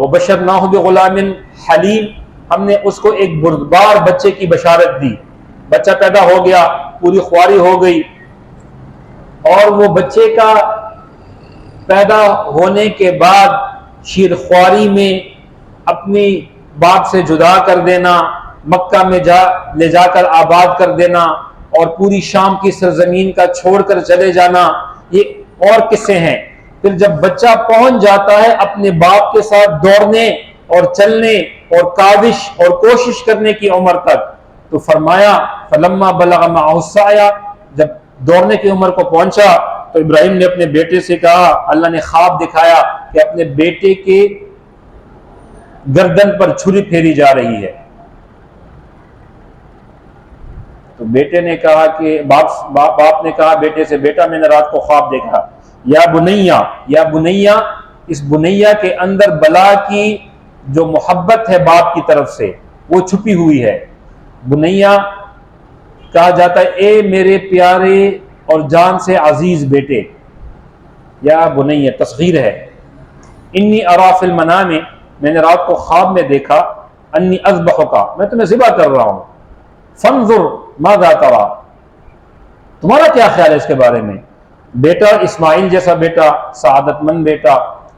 وبشرناہ بغلام حلیم، ہم نے اس کو ایک بردبار بچے کی بشارت دی، بچہ پیدا ہو گیا، پوری خواری ہو گئی، اور وہ بچے کا پیدا ہونے کے بعد شیر خواری میں اپنی باپ سے جدا کر دینا، مکہ میں لے جا کر آباد کر دینا، اور پوری شام کی سرزمین کا چھوڑ کر چلے جانا، یہ اور قصے ہیں۔ پھر جب بچہ پہنچ جاتا ہے اپنے باپ کے ساتھ دوڑنے اور چلنے اور کاوش اور کوشش کرنے کی عمر تک، تو فرمایا فلما بلغ معہ السعی، جب دوڑنے کی عمر کو پہنچا تو ابراہیم نے اپنے بیٹے سے کہا، اللہ نے خواب دکھایا کہ اپنے بیٹے کے گردن پر چھری پھیری جا رہی ہے، تو بیٹے نے کہا کہ باپ نے کہا بیٹے سے، بیٹا میں نے رات کو خواب دیکھا، یا بنیا، یا بنیا، اس بنیا کے اندر بلا کی جو محبت ہے باپ کی طرف سے وہ چھپی ہوئی ہے۔ بنیا کہا جاتا ہے اے میرے پیارے اور جان سے عزیز بیٹے، یا بنیا تصغیر ہے۔ انی ارا فی المنام، میں نے رات کو خواب میں دیکھا، انی اذبحک، میں تمہیں ذبح کر رہا ہوں، فانظر ماذا ترى، تمہارا کیا خیال ہے اس کے بارے میں؟ بیٹا اسماعیل جیسا بیٹا، سعادت مند بیٹا،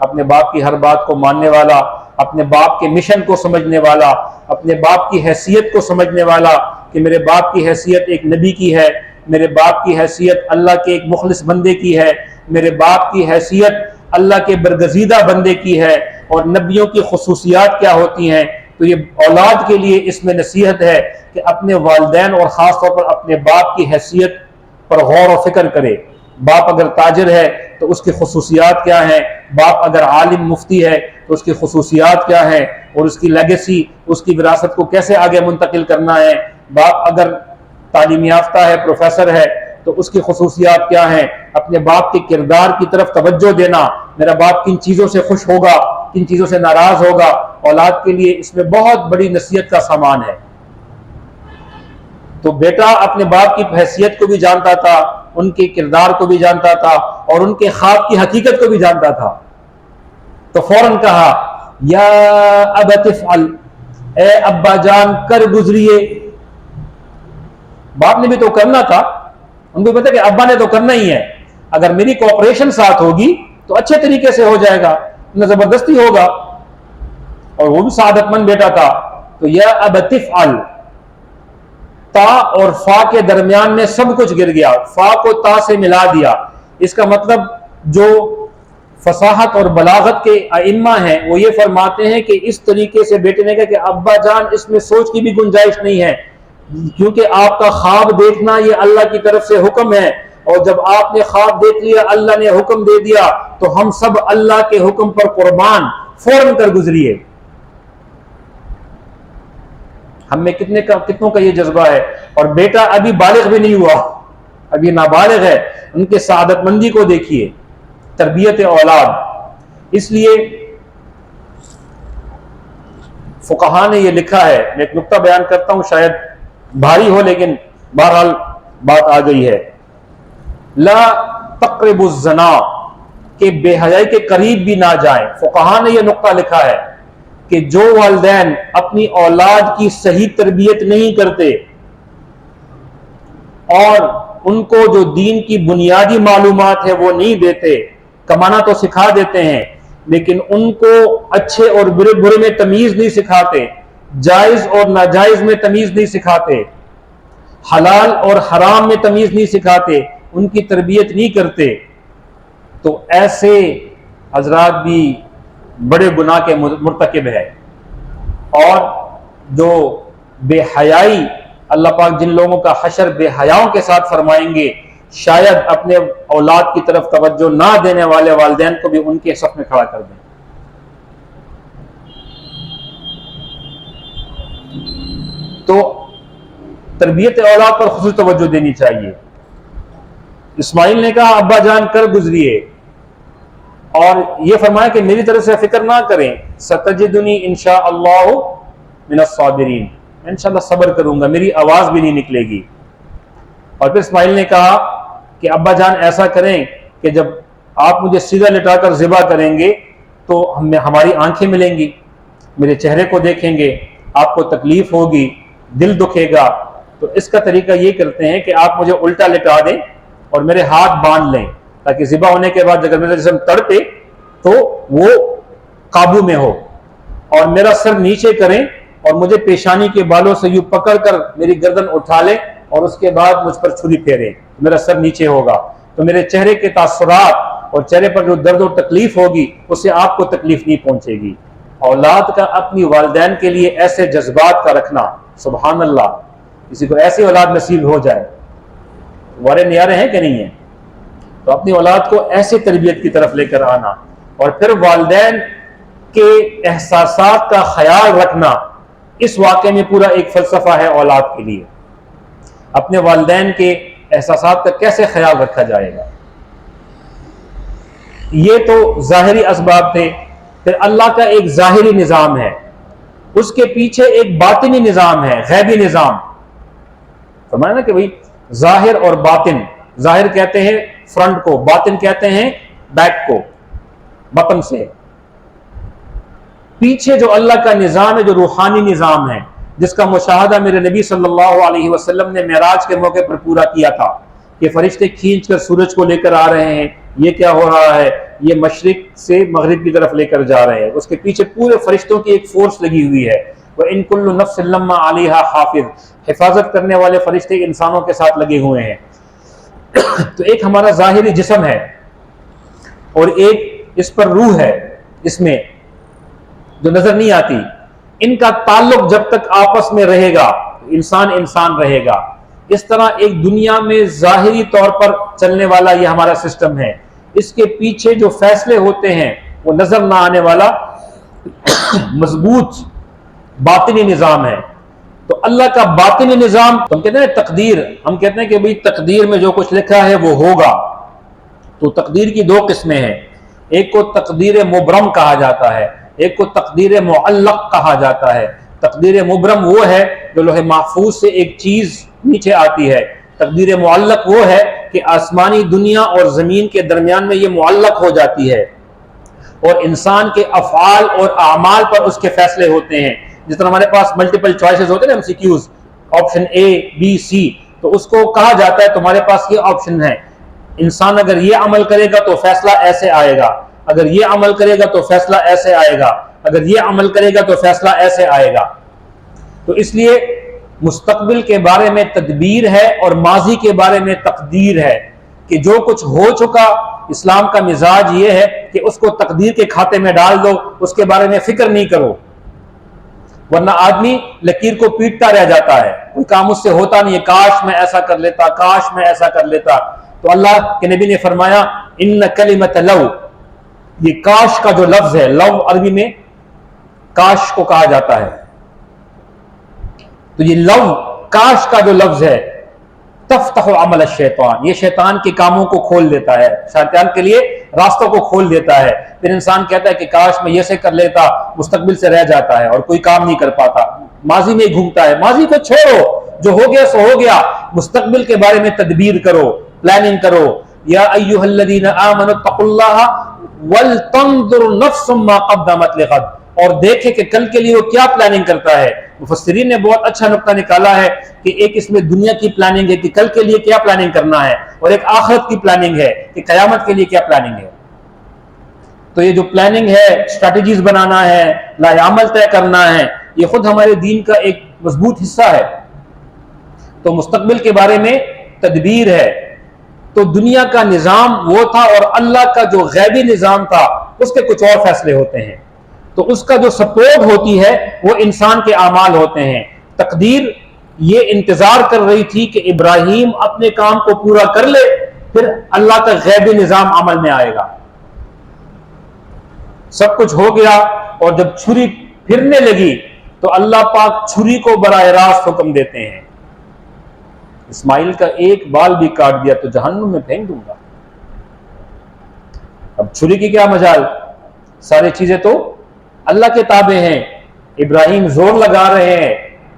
اپنے باپ کی ہر بات کو ماننے والا، اپنے باپ کے مشن کو سمجھنے والا، اپنے باپ کی حیثیت کو سمجھنے والا کہ میرے باپ کی حیثیت ایک نبی کی ہے، میرے باپ کی حیثیت اللہ کے ایک مخلص بندے کی ہے، میرے باپ کی حیثیت اللہ کے برگزیدہ بندے کی ہے، اور نبیوں کی خصوصیات کیا ہوتی ہیں۔ تو یہ اولاد کے لیے اس میں نصیحت ہے کہ اپنے والدین اور خاص طور پر اپنے باپ کی حیثیت پر غور و فکر کرے۔ باپ اگر تاجر ہے تو اس کی خصوصیات کیا ہیں، باپ اگر عالم مفتی ہے تو اس کی خصوصیات کیا ہیں، اور اس کی لیگیسی، اس کی وراثت کو کیسے آگے منتقل کرنا ہے۔ باپ اگر تعلیم یافتہ ہے، پروفیسر ہے، تو اس کی خصوصیات کیا ہیں، اپنے باپ کے کردار کی طرف توجہ دینا، میرا باپ کن چیزوں سے خوش ہوگا، کن چیزوں سے ناراض ہوگا۔ اولاد کے لیے اس میں بہت بڑی نصیحت کا سامان ہے۔ تو بیٹا اپنے باپ کی حیثیت کو بھی جانتا تھا، ان کے کردار کو بھی جانتا تھا، اور ان کے خواب کی حقیقت کو بھی جانتا تھا، تو فوراً کہا یا ابت افعل، اے ابا جان کر گزریے۔ باپ نے بھی تو کرنا تھا، ان کو پتا کہ ابا نے تو کرنا ہی ہے، اگر میری کوآپریشن ساتھ ہوگی تو اچھے طریقے سے ہو جائے گا، نہ زبردستی ہوگا، اور وہ بھی سعادت مند بیٹا تھا۔ تو یا ابت افعل، تا اور فا کے درمیان میں سب کچھ گر گیا، فا کو تا سے ملا دیا۔ اس کا مطلب جو فصاحت اور بلاغت کے ائمہ ہیں وہ یہ فرماتے ہیں کہ اس طریقے سے بیٹے نے کہا کہ ابا جان اس میں سوچ کی بھی گنجائش نہیں ہے، کیونکہ آپ کا خواب دیکھنا یہ اللہ کی طرف سے حکم ہے، اور جب آپ نے خواب دیکھ لیا، اللہ نے حکم دے دیا، تو ہم سب اللہ کے حکم پر قربان، فوراً کر گزریے۔ ہم میں کتنوں کا یہ جذبہ ہے، اور بیٹا ابھی بالغ بھی نہیں ہوا، ابھی نابالغ ہے، ان کے سعادت مندی کو دیکھیے، تربیت اولاد۔ اس لیے فقہا نے یہ لکھا ہے، میں ایک نقطہ بیان کرتا ہوں، شاید بھاری ہو لیکن بہرحال بات آ گئی ہے۔ لا تقربوا الزنا، کہ بے حیائی کے قریب بھی نہ جائیں. فقہا نے یہ نقطہ لکھا ہے کہ جو والدین اپنی اولاد کی صحیح تربیت نہیں کرتے اور ان کو جو دین کی بنیادی معلومات ہے وہ نہیں دیتے، کمانا تو سکھا دیتے ہیں لیکن ان کو اچھے اور برے میں تمیز نہیں سکھاتے، جائز اور ناجائز میں تمیز نہیں سکھاتے، حلال اور حرام میں تمیز نہیں سکھاتے، ان کی تربیت نہیں کرتے، تو ایسے حضرات بھی بڑے گناہ کے مرتکب ہے. اور جو بے حیائی، اللہ پاک جن لوگوں کا حشر بے حیاؤں کے ساتھ فرمائیں گے، شاید اپنے اولاد کی طرف توجہ نہ دینے والے والدین کو بھی ان کے صف میں کھڑا کر دیں. تو تربیت اولاد پر خصوصی توجہ دینی چاہیے. اسماعیل نے کہا ابا جان کر گزریے، اور یہ فرمایا کہ میری طرف سے فکر نہ کریں، ستجدنی انشاءاللہ من الصابرین، میں انشاءاللہ صبر کروں گا، میری آواز بھی نہیں نکلے گی. اور پھر اسماعیل نے کہا کہ ابا جان ایسا کریں کہ جب آپ مجھے سیدھا لٹا کر ذبح کریں گے تو ہماری آنکھیں ملیں گی، میرے چہرے کو دیکھیں گے، آپ کو تکلیف ہوگی، دل دکھے گا. تو اس کا طریقہ یہ کرتے ہیں کہ آپ مجھے الٹا لٹا دیں اور میرے ہاتھ باندھ لیں، تاکہ ذبح ہونے کے بعد اگر میرا جسم تڑپے تو وہ قابو میں ہو، اور میرا سر نیچے کریں اور مجھے پیشانی کے بالوں سے یوں پکڑ کر میری گردن اٹھا لیں اور اس کے بعد مجھ پر چھری پھیریں، میرا سر نیچے ہوگا، تو میرے چہرے کے تاثرات اور چہرے پر جو درد و تکلیف ہوگی اس سے آپ کو تکلیف نہیں پہنچے گی. اولاد کا اپنی والدین کے لیے ایسے جذبات کا رکھنا، سبحان اللہ، کسی کو ایسی اولاد نصیب ہو جائے، وارے نیارے ہیں کہ نہیں ہیں، تو اپنی اولاد کو ایسے تربیت کی طرف لے کر آنا. اور پھر والدین کے احساسات کا خیال رکھنا، اس واقعے میں پورا ایک فلسفہ ہے اولاد کے لیے. اپنے والدین کے احساسات کا کیسے خیال رکھا جائے گا. یہ تو ظاہری اسباب تھے. پھر اللہ کا ایک ظاہری نظام ہے، اس کے پیچھے ایک باطنی نظام ہے، غیبی نظام. فرمایا نا کہ بھئی ظاہر اور باطن، ظاہر کہتے ہیں فرنٹ کو، باطن کہتے ہیں بیک کو، بطن سے. پیچھے جو اللہ کا نظام ہے، جو روحانی نظام ہے، جس کا مشاہدہ میرے نبی صلی اللہ علیہ وسلم نے معراج کے موقع پر پورا کیا تھا کہ فرشتے کھینچ کر سورج کو لے کر آ رہے ہیں، یہ کیا ہو رہا ہے، یہ مشرق سے مغرب کی طرف لے کر جا رہے ہیں، اس کے پیچھے پورے فرشتوں کی ایک فورس لگی ہوئی ہے. وَإِن كُلُّ نَفْسٍ لَمَّا عَلَيْهَا حَافِظٌ، حفاظت کرنے والے فرشتے انسانوں کے ساتھ لگے ہوئے ہیں. تو ایک ہمارا ظاہری جسم ہے اور ایک اس پر روح ہے، اس میں جو نظر نہیں آتی. ان کا تعلق جب تک آپس میں رہے گا انسان انسان رہے گا. اس طرح ایک دنیا میں ظاہری طور پر چلنے والا یہ ہمارا سسٹم ہے، اس کے پیچھے جو فیصلے ہوتے ہیں وہ نظر نہ آنے والا مضبوط باطنی نظام ہے. تو اللہ کا باطنی نظام، ہم کہتے ہیں تقدیر، ہم کہتے ہیں کہ بھئی تقدیر میں جو کچھ لکھا ہے وہ ہوگا. تو تقدیر کی دو قسمیں ہیں، ایک کو تقدیر مبرم کہا جاتا ہے، ایک کو تقدیر معلق کہا جاتا ہے. تقدیر مبرم وہ ہے جو لوح محفوظ سے ایک چیز نیچے آتی ہے. تقدیر معلق وہ ہے کہ آسمانی دنیا اور زمین کے درمیان میں یہ معلق ہو جاتی ہے اور انسان کے افعال اور اعمال پر اس کے فیصلے ہوتے ہیں. جس طرح ہمارے پاس ملٹیپل چوائسز ہوتے ہیں نا، MCQs، option A B C، تو اس کو کہا جاتا ہے تمہارے پاس یہ آپشن ہے، انسان اگر یہ عمل کرے گا تو فیصلہ ایسے آئے گا، اگر یہ عمل کرے گا تو فیصلہ ایسے آئے گا، اگر یہ عمل کرے گا تو فیصلہ ایسے آئے گا. تو اس لیے مستقبل کے بارے میں تدبیر ہے اور ماضی کے بارے میں تقدیر ہے کہ جو کچھ ہو چکا، اسلام کا مزاج یہ ہے کہ اس کو تقدیر کے کھاتے میں ڈال دو، اس کے بارے میں فکر نہیں کرو، ورنہ آدمی لکیر کو پیٹتا رہ جاتا ہے، کوئی کام اس سے ہوتا نہیں ہے، کاش میں ایسا کر لیتا، کاش میں ایسا کر لیتا. تو اللہ کے نبی نے فرمایا ان کلمۃ لو، یہ کاش کا جو لفظ ہے، لو عربی میں کاش کو کہا جاتا ہے، تو یہ لو کاش کا جو لفظ ہے تفتح عمل الشیطان، یہ شیطان کے کاموں کو کھول دیتا ہے، شیطان کے لیے راستوں کو کھول دیتا ہے. پھر انسان کہتا ہے کہ کاش میں یہ سے کر لیتا، مستقبل سے رہ جاتا ہے اور کوئی کام نہیں کر پاتا، ماضی میں گھومتا ہے. ماضی کو چھوڑو، جو ہو گیا سو ہو گیا، مستقبل کے بارے میں تدبیر کرو، پلاننگ کرو. یا ایھا الذین آمنوا اتقوا اللہ ولتنظر نفس ما قدمت لغد، اور دیکھے کہ کل کے لیے وہ کیا پلاننگ کرتا ہے۔ مفسرین نے بہت اچھا نقطہ نکالا ہے کہ ایک اس میں دنیا کی پلاننگ ہے کہ کل کے لیے کیا پلاننگ کرنا ہے، اور ایک آخرت کی پلاننگ ہے کہ قیامت کے لیے کیا پلاننگ ہے۔ تو یہ جو پلاننگ ہے، اسٹریٹجیز بنانا ہے، لائحہ عمل طے کرنا ہے، یہ خود ہمارے دین کا ایک مضبوط حصہ ہے۔ تو مستقبل کے بارے میں تدبیر ہے۔ تو دنیا کا نظام وہ تھا، اور اللہ کا جو غیبی نظام تھا اس کے کچھ اور فیصلے ہوتے ہیں۔ تو اس کا جو سپورٹ ہوتی ہے وہ انسان کے اعمال ہوتے ہیں۔ تقدیر یہ انتظار کر رہی تھی کہ ابراہیم اپنے کام کو پورا کر لے، پھر اللہ کا غیبی نظام عمل میں آئے گا۔ سب کچھ ہو گیا، اور جب چھری پھرنے لگی تو اللہ پاک چھری کو براہ راست حکم دیتے ہیں، اسماعیل کا ایک بال بھی کاٹ دیا تو جہنم میں پھینک دوں گا۔ اب چھری کی کیا مجال، ساری چیزیں تو اللہ کے تابع ہیں۔ ابراہیم زور لگا رہے ہیں،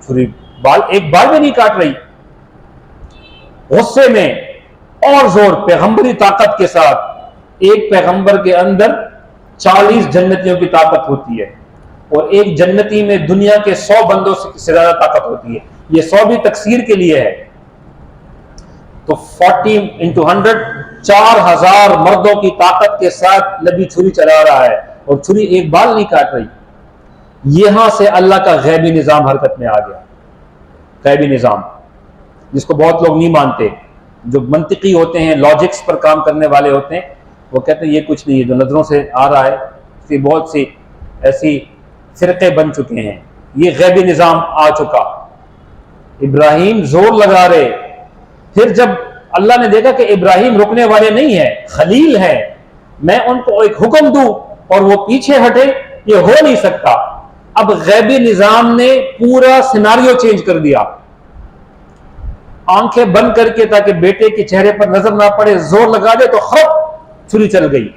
چھری ایک بال بھی نہیں کاٹ رہی۔ غصے میں اور زور، پیغمبری طاقت کے ساتھ، ایک پیغمبر کے اندر 40 جنتیوں کی طاقت ہوتی ہے، اور ایک جنتی میں دنیا کے 100 بندوں سے زیادہ طاقت ہوتی ہے۔ یہ 100 بھی تکثیر کے لیے ہے۔ تو 40 into 100 4000 مردوں کی طاقت کے ساتھ نبی چھری چلا رہا ہے، اور چھری ایک بال نہیں کاٹ رہی۔ یہاں سے اللہ کا غیبی نظام حرکت میں آ گیا۔ غیبی نظام جس کو بہت لوگ نہیں مانتے، جو منطقی ہوتے ہیں، لاجکس پر کام کرنے والے ہوتے ہیں، وہ کہتے ہیں یہ کچھ نہیں ہے جو نظروں سے آ رہا ہے، اس کی بہت سی ایسی فرقے بن چکے ہیں، یہ غیبی نظام آ چکا۔ ابراہیم زور لگا رہے، پھر جب اللہ نے دیکھا کہ ابراہیم رکنے والے نہیں ہیں، خلیل ہیں، میں ان کو ایک حکم دوں اور وہ پیچھے ہٹے، یہ ہو نہیں سکتا۔ اب غیبی نظام نے پورا سیناریو چینج کر دیا۔ آنکھیں بند کر کے تاکہ بیٹے کے چہرے پر نظر نہ پڑے، زور لگا دے تو خط چھری چل گئی۔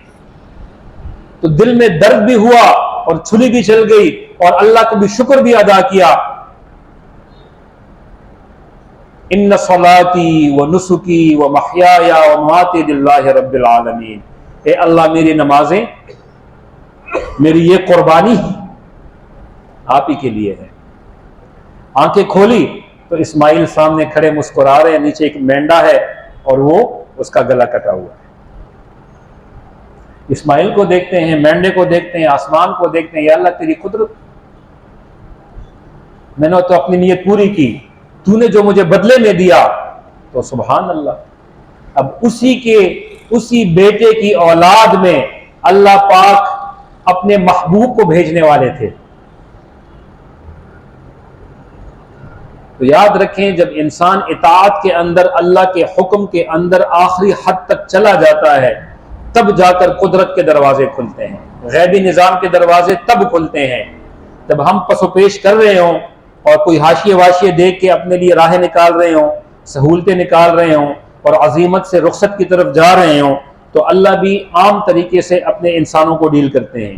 تو دل میں درد بھی ہوا اور چھری بھی چل گئی، اور اللہ کو بھی شکر بھی ادا کیا۔ ان صلاتی و نسکی و محیای و مماتی للہ رب العالمین، اے اللہ میری نمازیں، میری یہ قربانی آپ ہی کے لیے ہے۔ آنکھیں کھولی تو اسماعیل سامنے کھڑے مسکرا رہے ہیں، نیچے ایک مینڈا ہے اور وہ اس کا گلا کٹا ہوا ہے۔ اسماعیل کو دیکھتے ہیں، مینڈے کو دیکھتے ہیں، آسمان کو دیکھتے ہیں، یا اللہ تیری قدرت، میں نے تو اپنی نیت پوری کی، تو نے جو مجھے بدلے میں دیا، تو سبحان اللہ۔ اب اسی بیٹے کی اولاد میں اللہ پاک اپنے محبوب کو بھیجنے والے تھے۔ تو یاد رکھیں، جب انسان اطاعت کے اندر، اللہ کے حکم کے اندر آخری حد تک چلا جاتا ہے، تب جا کر قدرت کے دروازے کھلتے ہیں، غیبی نظام کے دروازے تب کھلتے ہیں۔ جب ہم پس و پیش کر رہے ہوں اور کوئی حاشیے واشیے دیکھ کے اپنے لیے راہیں نکال رہے ہوں، سہولتیں نکال رہے ہوں، اور عظیمت سے رخصت کی طرف جا رہے ہوں، تو اللہ بھی عام طریقے سے اپنے انسانوں کو ڈیل کرتے ہیں۔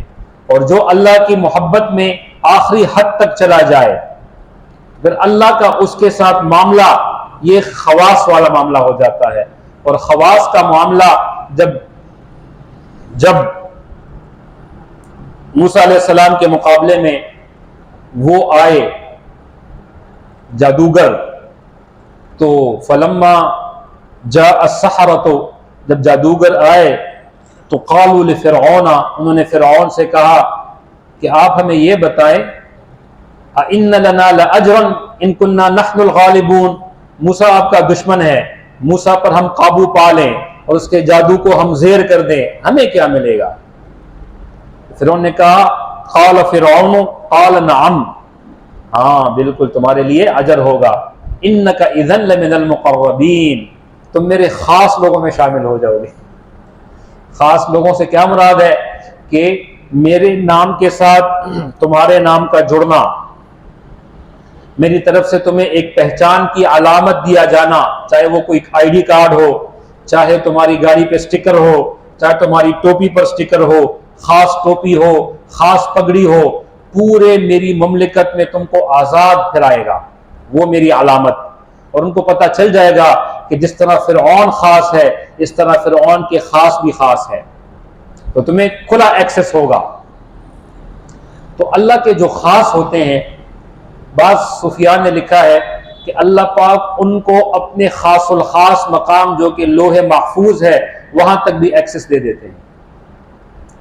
اور جو اللہ کی محبت میں آخری حد تک چلا جائے، پھر اللہ کا اس کے ساتھ معاملہ یہ خواص والا معاملہ ہو جاتا ہے۔ اور خواص کا معاملہ جب موسیٰ علیہ السلام کے مقابلے میں وہ آئے جادوگر، تو فلما جاء السحرۃ، جب جادوگر آئے تو قالوا لفرعون، انہوں نے فرعون سے کہا کہ آپ ہمیں یہ بتائیں، اِنَّ لَنَا لَأَجْرًا إِن كُنَّا نَحْنُ الْغَالِبُونَ، موسیٰ آپ کا دشمن ہے، موسیٰ پر ہم قابو پا لیں اور اس کے جادو کو ہم زیر کر دیں، ہمیں کیا ملے گا؟ فرعون نے کہا، قال فرعون قال نعم، ہاں بالکل تمہارے لیے اجر ہوگا، إِنَّكَ إِذًا لَمِنَ الْمُقَرَّبِينَ، تم میرے خاص لوگوں میں شامل ہو جاؤ گے۔ خاص لوگوں سے کیا مراد ہے کہ میرے نام کے ساتھ تمہارے نام کا جڑنا، میری طرف سے تمہیں ایک پہچان کی علامت دیا جانا، چاہے وہ کوئی آئی ڈی کارڈ ہو، چاہے تمہاری گاڑی پہ سٹیکر ہو، چاہے تمہاری ٹوپی پر سٹیکر ہو، خاص ٹوپی ہو، خاص پگڑی ہو، پورے میری مملکت میں تم کو آزاد پھرائے گا، وہ میری علامت۔ اور ان کو پتہ چل جائے گا کہ جس طرح فرعون خاص ہے اس طرح فرعون کے خاص بھی خاص ہے، تو تمہیں کھلا ایکسس ہوگا۔ تو اللہ کے جو خاص ہوتے ہیں، بعض صوفیان نے لکھا ہے کہ اللہ پاک ان کو اپنے خاص الخاص مقام جو کہ لوح محفوظ ہے وہاں تک بھی ایکسس دے دیتے ہیں۔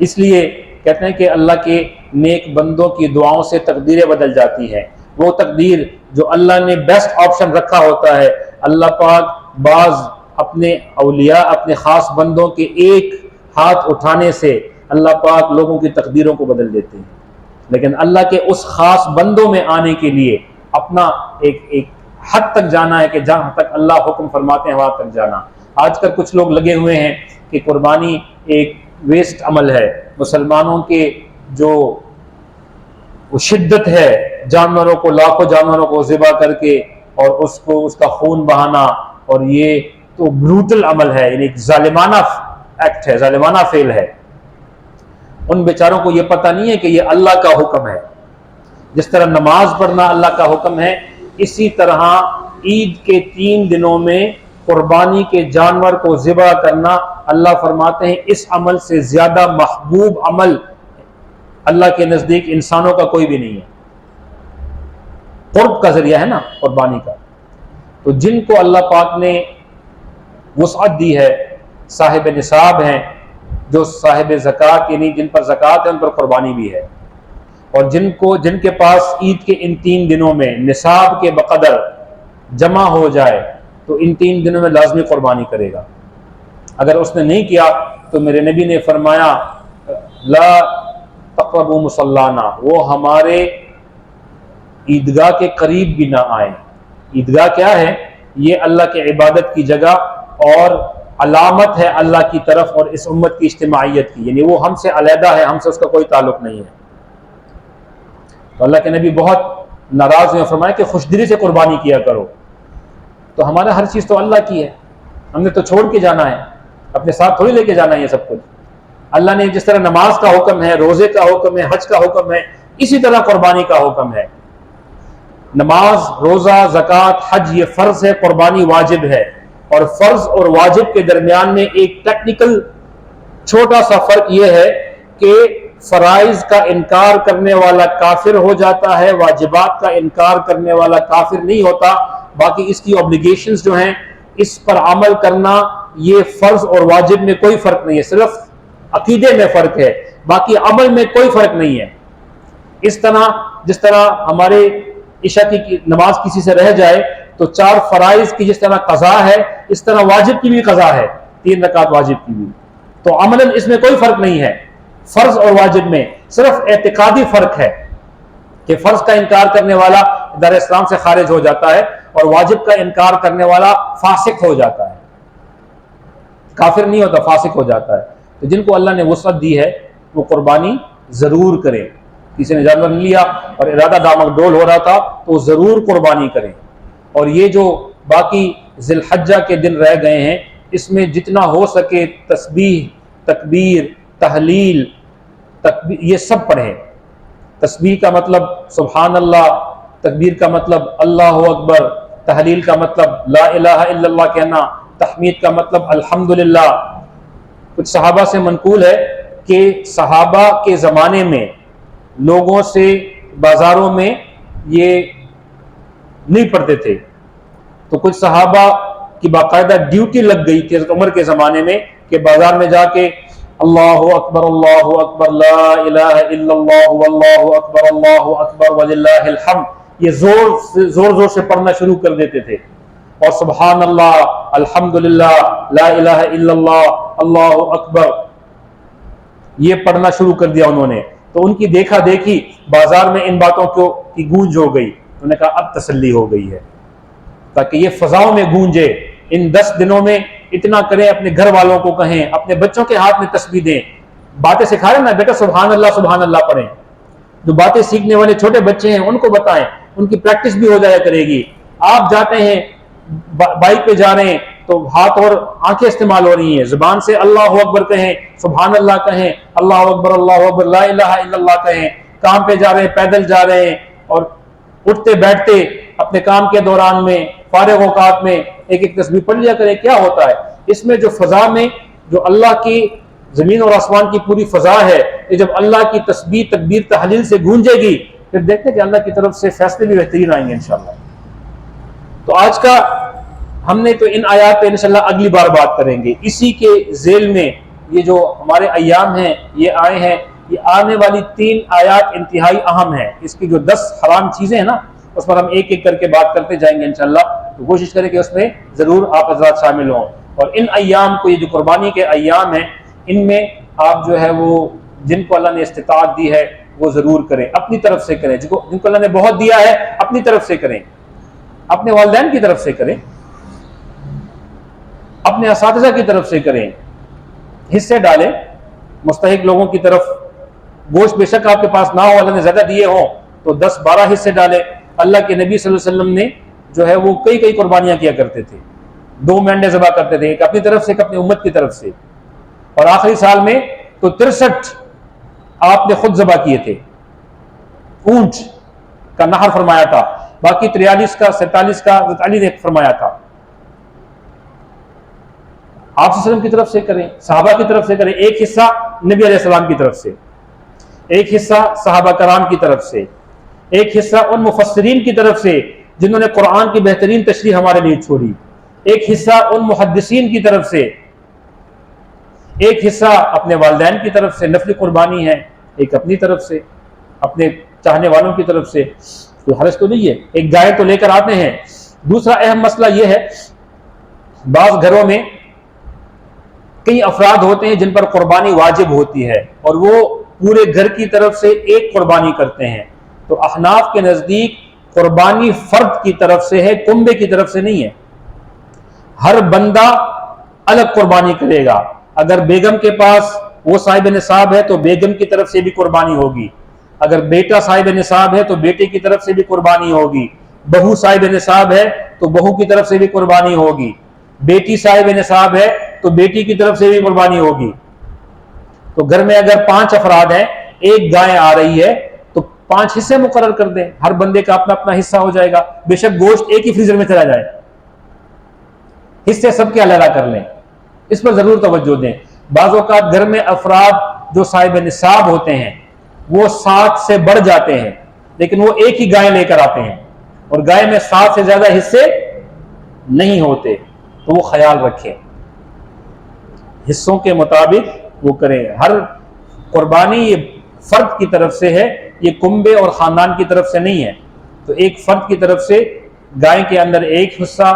اس لیے کہتے ہیں کہ اللہ کے نیک بندوں کی دعاؤں سے تقدیریں بدل جاتی ہیں۔ وہ تقدیر جو اللہ نے بیسٹ آپشن رکھا ہوتا ہے، اللہ پاک بعض اپنے اولیاء اپنے خاص بندوں کے ایک ہاتھ اٹھانے سے اللہ پاک لوگوں کی تقدیروں کو بدل دیتے ہیں۔ لیکن اللہ کے اس خاص بندوں میں آنے کے لیے اپنا ایک حد تک جانا ہے کہ جہاں تک اللہ حکم فرماتے ہیں وہاں تک جانا۔ آج کل کچھ لوگ لگے ہوئے ہیں کہ قربانی ایک ویسٹ عمل ہے، مسلمانوں کے جو وہ شدت ہے جانوروں کو، لاکھوں جانوروں کو ذبح کر کے اور اس کا خون بہانا، اور یہ تو بروٹل عمل ہے، یعنی ایک ظالمانہ ایکٹ ہے، ظالمانہ فعل ہے۔ ان بیچاروں کو یہ پتہ نہیں ہے کہ یہ اللہ کا حکم ہے۔ جس طرح نماز پڑھنا اللہ کا حکم ہے، اسی طرح عید کے 3 دنوں میں قربانی کے جانور کو ذبح کرنا، اللہ فرماتے ہیں اس عمل سے زیادہ محبوب عمل اللہ کے نزدیک انسانوں کا کوئی بھی نہیں ہے۔ قرب کا ذریعہ ہے نا قربانی کا۔ تو جن کو اللہ پاک نے وسعت دی ہے، صاحب نصاب ہیں، جو صاحب زکوٰۃ یعنی جن پر زکوٰۃ ہے ان پر قربانی بھی ہے، اور جن کے پاس عید کے ان 3 دنوں میں نصاب کے بقدر جمع ہو جائے تو ان 3 دنوں میں لازمی قربانی کرے گا۔ اگر اس نے نہیں کیا تو میرے نبی نے فرمایا لا تقربوا مصلانا، وہ ہمارے عیدگاہ کے قریب بھی نہ آئیں۔ عیدگاہ کیا ہے؟ یہ اللہ کے عبادت کی جگہ اور علامت ہے اللہ کی طرف اور اس امت کی اجتماعیت کی، یعنی وہ ہم سے علیحدہ ہے، ہم سے اس کا کوئی تعلق نہیں ہے۔ تو اللہ کے نبی بہت ناراض ہوئے، فرمایا کہ خوش دلی سے قربانی کیا کرو۔ تو ہمارا ہر چیز تو اللہ کی ہے، ہم نے تو چھوڑ کے جانا ہے، اپنے ساتھ تھوڑی لے کے جانا ہے یہ سب کچھ۔ اللہ نے جس طرح نماز کا حکم ہے، روزے کا حکم ہے، حج کا حکم ہے، اسی طرح قربانی کا حکم ہے۔ نماز، روزہ، زکوٰۃ، حج یہ فرض ہے، قربانی واجب ہے۔ اور فرض اور واجب کے درمیان میں ایک ٹیکنیکل چھوٹا سا فرق یہ ہے کہ فرائض کا انکار کرنے والا کافر ہو جاتا ہے، واجبات کا انکار کرنے والا کافر نہیں ہوتا۔ باقی اس کی اوبلیگیشنز جو ہیں اس پر عمل کرنا، یہ فرض اور واجب میں کوئی فرق نہیں ہے، صرف عقیدے میں فرق ہے، باقی عمل میں کوئی فرق نہیں ہے۔ اس طرح جس طرح ہمارے عشاء کی نماز کسی سے رہ جائے تو 4 فرائض کی جس طرح قضا ہے اس طرح واجب کی بھی قضا ہے، 3 رکعت واجب کی بھی۔ تو عملاً اس میں کوئی فرق نہیں ہے، فرض اور واجب میں صرف اعتقادی فرق ہے کہ فرض کا انکار کرنے والا دار اسلام سے خارج ہو جاتا ہے اور واجب کا انکار کرنے والا فاسق ہو جاتا ہے، کافر نہیں ہوتا، فاسق ہو جاتا ہے۔ تو جن کو اللہ نے وسعت دی ہے وہ قربانی ضرور کریں۔ کسی نے جانور نہیں لیا اور ارادہ دامک ڈول ہو رہا تھا تو ضرور قربانی کریں۔ اور یہ جو باقی ذی الحجہ کے دن رہ گئے ہیں اس میں جتنا ہو سکے تسبیح، تکبیر، تحلیل، یہ سب پڑھیں۔ تسبیح کا مطلب سبحان اللہ، تکبیر کا مطلب اللہ اکبر، تحلیل کا مطلب لا الہ الا اللہ کہنا، تحمید کا مطلب الحمدللہ۔ کچھ صحابہ سے منقول ہے کہ صحابہ کے زمانے میں لوگوں سے بازاروں میں یہ نہیں پڑھتے تھے، تو کچھ صحابہ کی باقاعدہ ڈیوٹی لگ گئی تھی حضرت عمر کے زمانے میں کہ بازار میں جا کے اللہ اکبر لا الہ الا اللہ واللہ اکبر وللہ الحمد یہ زور سے پڑھنا شروع کر دیتے تھے، اور سبحان اللہ، الحمدللہ، لا الہ الا اللہ، اللہ اکبر یہ پڑھنا شروع کر دیا انہوں نے۔ تو ان کی دیکھا دیکھی بازار میں ان باتوں کی گونج ہو گئی، انہوں نے کہا اب تسلی ہو گئی ہے، تاکہ یہ فضاؤں میں گونجے۔ ان 10 دنوں میں اتنا کریں، اپنے گھر والوں کو کہیں، اپنے بچوں کے ہاتھ میں تسبیح دیں، باتیں سکھا رہے نا بیٹا سبحان اللہ پڑھیں۔ جو باتیں سیکھنے والے چھوٹے بچے ہیں ان کو بتائیں، ان کی پریکٹس بھی ہو جایا کرے گی۔ آپ جاتے ہیں بائک پہ جا رہے ہیں تو ہاتھ اور آنکھیں استعمال ہو رہی ہیں، زبان سے اللہ اکبر کہیں، سبحان اللہ کہیں، اللہ اکبر لا الہ الا اللہ کہیں۔ کام پہ جا رہے ہیں، پیدل جا رہے ہیں، اور اٹھتے بیٹھتے اپنے کام کے دوران میں فارغ اوقات میں ایک ایک تسبیح پڑھ لیا کریں. کیا ہوتا ہے اس میں جو فضا میں جو اللہ کی زمین اور آسمان کی پوری فضا ہے، یہ جب اللہ کی تسبیح تکبیر تحلیل سے گونجے گی پھر دیکھتے ہیں کہ اللہ کی طرف سے فیصلے بھی بہترین آئیں گے انشاءاللہ. تو آج کا ہم نے تو ان آیات پہ انشاءاللہ اگلی بار بات کریں گے. اسی کے ذیل میں یہ جو ہمارے ایام ہیں یہ آئے ہیں، یہ آنے والی 3 آیات انتہائی اہم ہیں. اس کی جو 10 حرام چیزیں ہیں نا اس پر ہم ایک ایک کر کے بات کرتے جائیں گے انشاءاللہ. تو کوشش کریں کہ اس میں ضرور آپ حضرات شامل ہوں. اور ان ایام کو، یہ جو قربانی کے ایام ہیں، ان میں آپ جو ہے وہ جن کو اللہ نے استطاعت دی ہے وہ ضرور کریں، اپنی طرف سے کریں. جن کو اللہ نے بہت دیا ہے اپنی طرف سے کریں، اپنے والدین کی طرف سے کریں، اپنے اساتذہ کی طرف سے کریں، حصے ڈالیں مستحق لوگوں کی طرف. گوشت بے شک آپ کے پاس نہ ہو، اللہ نے زیادہ دیے ہوں تو 10-12 حصے ڈالیں. اللہ کے نبی صلی اللہ علیہ وسلم نے جو ہے وہ کئی قربانیاں کیا کرتے تھے. 2 مینڈے ذبح کرتے تھے، ایک اپنی طرف سے ایک اپنی امت کی طرف سے. اور آخری سال میں تو 63 آپ نے خود ذبح کیے تھے، اونٹ کا نحر فرمایا تھا. باقی 43 کا 47 کا حضرت علی نے فرمایا تھا. آپ صلی اللہ علیہ وسلم کی طرف سے کریں، صحابہ کی طرف سے کریں. ایک حصہ نبی علیہ السلام کی طرف سے، ایک حصہ صحابہ کرام کی طرف سے، ایک حصہ ان مفسرین کی طرف سے جنہوں نے قرآن کی بہترین تشریح ہمارے لیے چھوڑی، ایک حصہ ان محدثین کی طرف سے، ایک حصہ اپنے والدین کی طرف سے نفلی قربانی ہے، ایک اپنی طرف سے اپنے چاہنے والوں کی طرف سے. کوئی حرج تو نہیں ہے، ایک گائے تو لے کر آتے ہیں. دوسرا اہم مسئلہ یہ ہے بعض گھروں میں کئی افراد ہوتے ہیں جن پر قربانی واجب ہوتی ہے اور وہ پورے گھر کی طرف سے ایک قربانی کرتے ہیں. تو احناف کے نزدیک قربانی فرد کی طرف سے ہے، کنبے کی طرف سے نہیں ہے. ہر بندہ الگ قربانی کرے گا. اگر بیگم کے پاس وہ صاحب نصاب ہے تو بیگم کی طرف سے بھی قربانی ہوگی، اگر بیٹا صاحب نصاب ہے تو بیٹے کی طرف سے بھی قربانی ہوگی، بہو صاحب نصاب ہے تو بہو کی طرف سے بھی قربانی ہوگی، بیٹی صاحب نصاب ہے تو بیٹی کی طرف سے بھی قربانی ہوگی. تو گھر میں اگر 5 افراد ہیں، ایک گائے آ رہی ہے تو 5 حصے مقرر کر دیں، ہر بندے کا اپنا اپنا حصہ ہو جائے گا. بے شک گوشت ایک ہی فریزر میں چلا جائے، حصے سب کے علیحدہ کر لیں. اس پر ضرور توجہ دیں. بعض اوقات گھر میں افراد جو صاحب نصاب ہوتے ہیں وہ 7 سے بڑھ جاتے ہیں لیکن وہ ایک ہی گائے لے کر آتے ہیں اور گائے میں 7 سے زیادہ حصے نہیں ہوتے. تو وہ خیال رکھیں، حصوں کے مطابق وہ کریں. ہر قربانی یہ فرد کی طرف سے ہے، یہ کنبے اور خاندان کی طرف سے نہیں ہے. تو ایک فرد کی طرف سے گائے کے اندر ایک حصہ،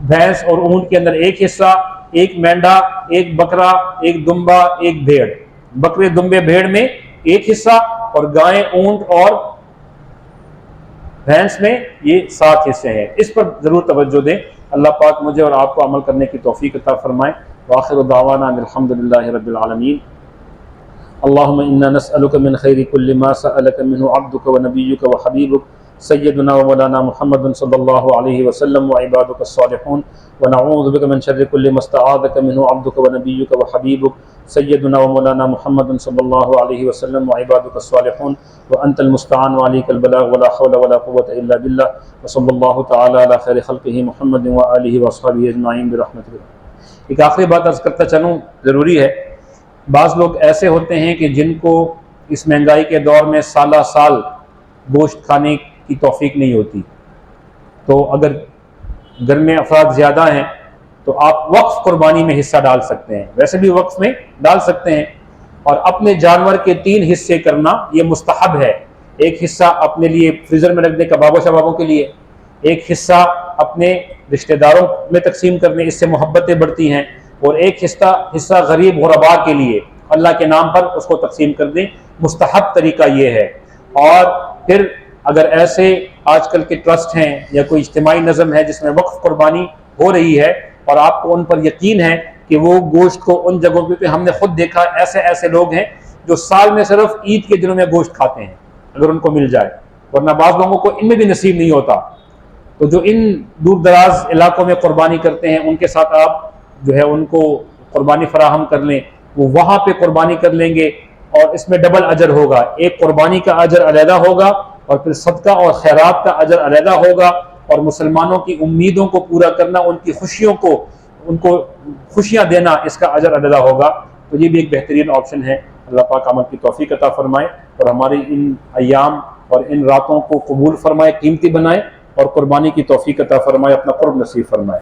بھینس اور اونٹ کے اندر ایک حصہ، ایک مینڈا، ایک بکرا، ایک دمبا، ایک بھیڑ. بکرے دمبے بھیڑ میں ایک حصہ اور گائے اونٹ اور بھینس میں یہ 7 حصے ہیں. اس پر ضرور توجہ دیں. اللہ پاک مجھے اور آپ کو عمل کرنے کی توفیق عطا فرمائے. وآخر دعوانا الحمدللہ رب العالمین. اللهم إنا نسألك من خير كل ما سألك منه عبدك ونبيك وحبيبك سيدنا ومولانا محمد صلى الله عليه وسلم وعبادك الصالحون، ونعوذ بك من شر كل ما استعاذك منه عبدك ونبيك وحبيبك سيدنا ومولانا محمد صلى الله عليه وسلم وعبادك الصالحون، وأنت المستعان وعليك البلاغ ولا حول ولا قوة إلا بالله، وصلى الله تعالى على خير خلقه محمد وآله وأصحابه أجمعين برحمتك. ایک آخری بات عرض کرتا چلوں، ضروری ہے. بعض لوگ ایسے ہوتے ہیں کہ جن کو اس مہنگائی کے دور میں سالہ سال گوشت کھانے کی توفیق نہیں ہوتی. تو اگر گھر میں افراد زیادہ ہیں تو آپ وقف قربانی میں حصہ ڈال سکتے ہیں، ویسے بھی وقف میں ڈال سکتے ہیں. اور اپنے جانور کے 3 حصے کرنا یہ مستحب ہے. ایک حصہ اپنے لیے فریزر میں رکھ دیں کبابوں شبابوں کے لیے، ایک حصہ اپنے رشتہ داروں میں تقسیم کرنے، اس سے محبتیں بڑھتی ہیں، اور ایک حصہ غریب غرباء کے لیے اللہ کے نام پر اس کو تقسیم کر دیں. مستحب طریقہ یہ ہے. اور پھر اگر ایسے آج کل کے ٹرسٹ ہیں یا کوئی اجتماعی نظم ہے جس میں وقف قربانی ہو رہی ہے اور آپ کو ان پر یقین ہے کہ وہ گوشت کو ان جگہوں پہ ہم نے خود دیکھا ایسے لوگ ہیں جو سال میں صرف عید کے دنوں میں گوشت کھاتے ہیں اگر ان کو مل جائے، ورنہ بعض لوگوں کو ان میں بھی نصیب نہیں ہوتا. تو جو ان دور دراز علاقوں میں قربانی کرتے ہیں ان کے ساتھ آپ جو ہے ان کو قربانی فراہم کر لیں، وہ وہاں پہ قربانی کر لیں گے اور اس میں ڈبل اجر ہوگا. ایک قربانی کا اجر علیحدہ ہوگا اور پھر صدقہ اور خیرات کا اجر علیحدہ ہوگا. اور مسلمانوں کی امیدوں کو پورا کرنا، ان کی خوشیوں کو، ان کو خوشیاں دینا، اس کا اجر ادا ہوگا۔ تو یہ بھی ایک بہترین آپشن ہے۔ اللہ پاک عمل کی توفیق عطا فرمائے اور ہماری ان ایام اور ان راتوں کو قبول فرمائے، قیمتی بنائے اور قربانی کی توفیق عطا فرمائے، اپنا قرب نصیب فرمائے۔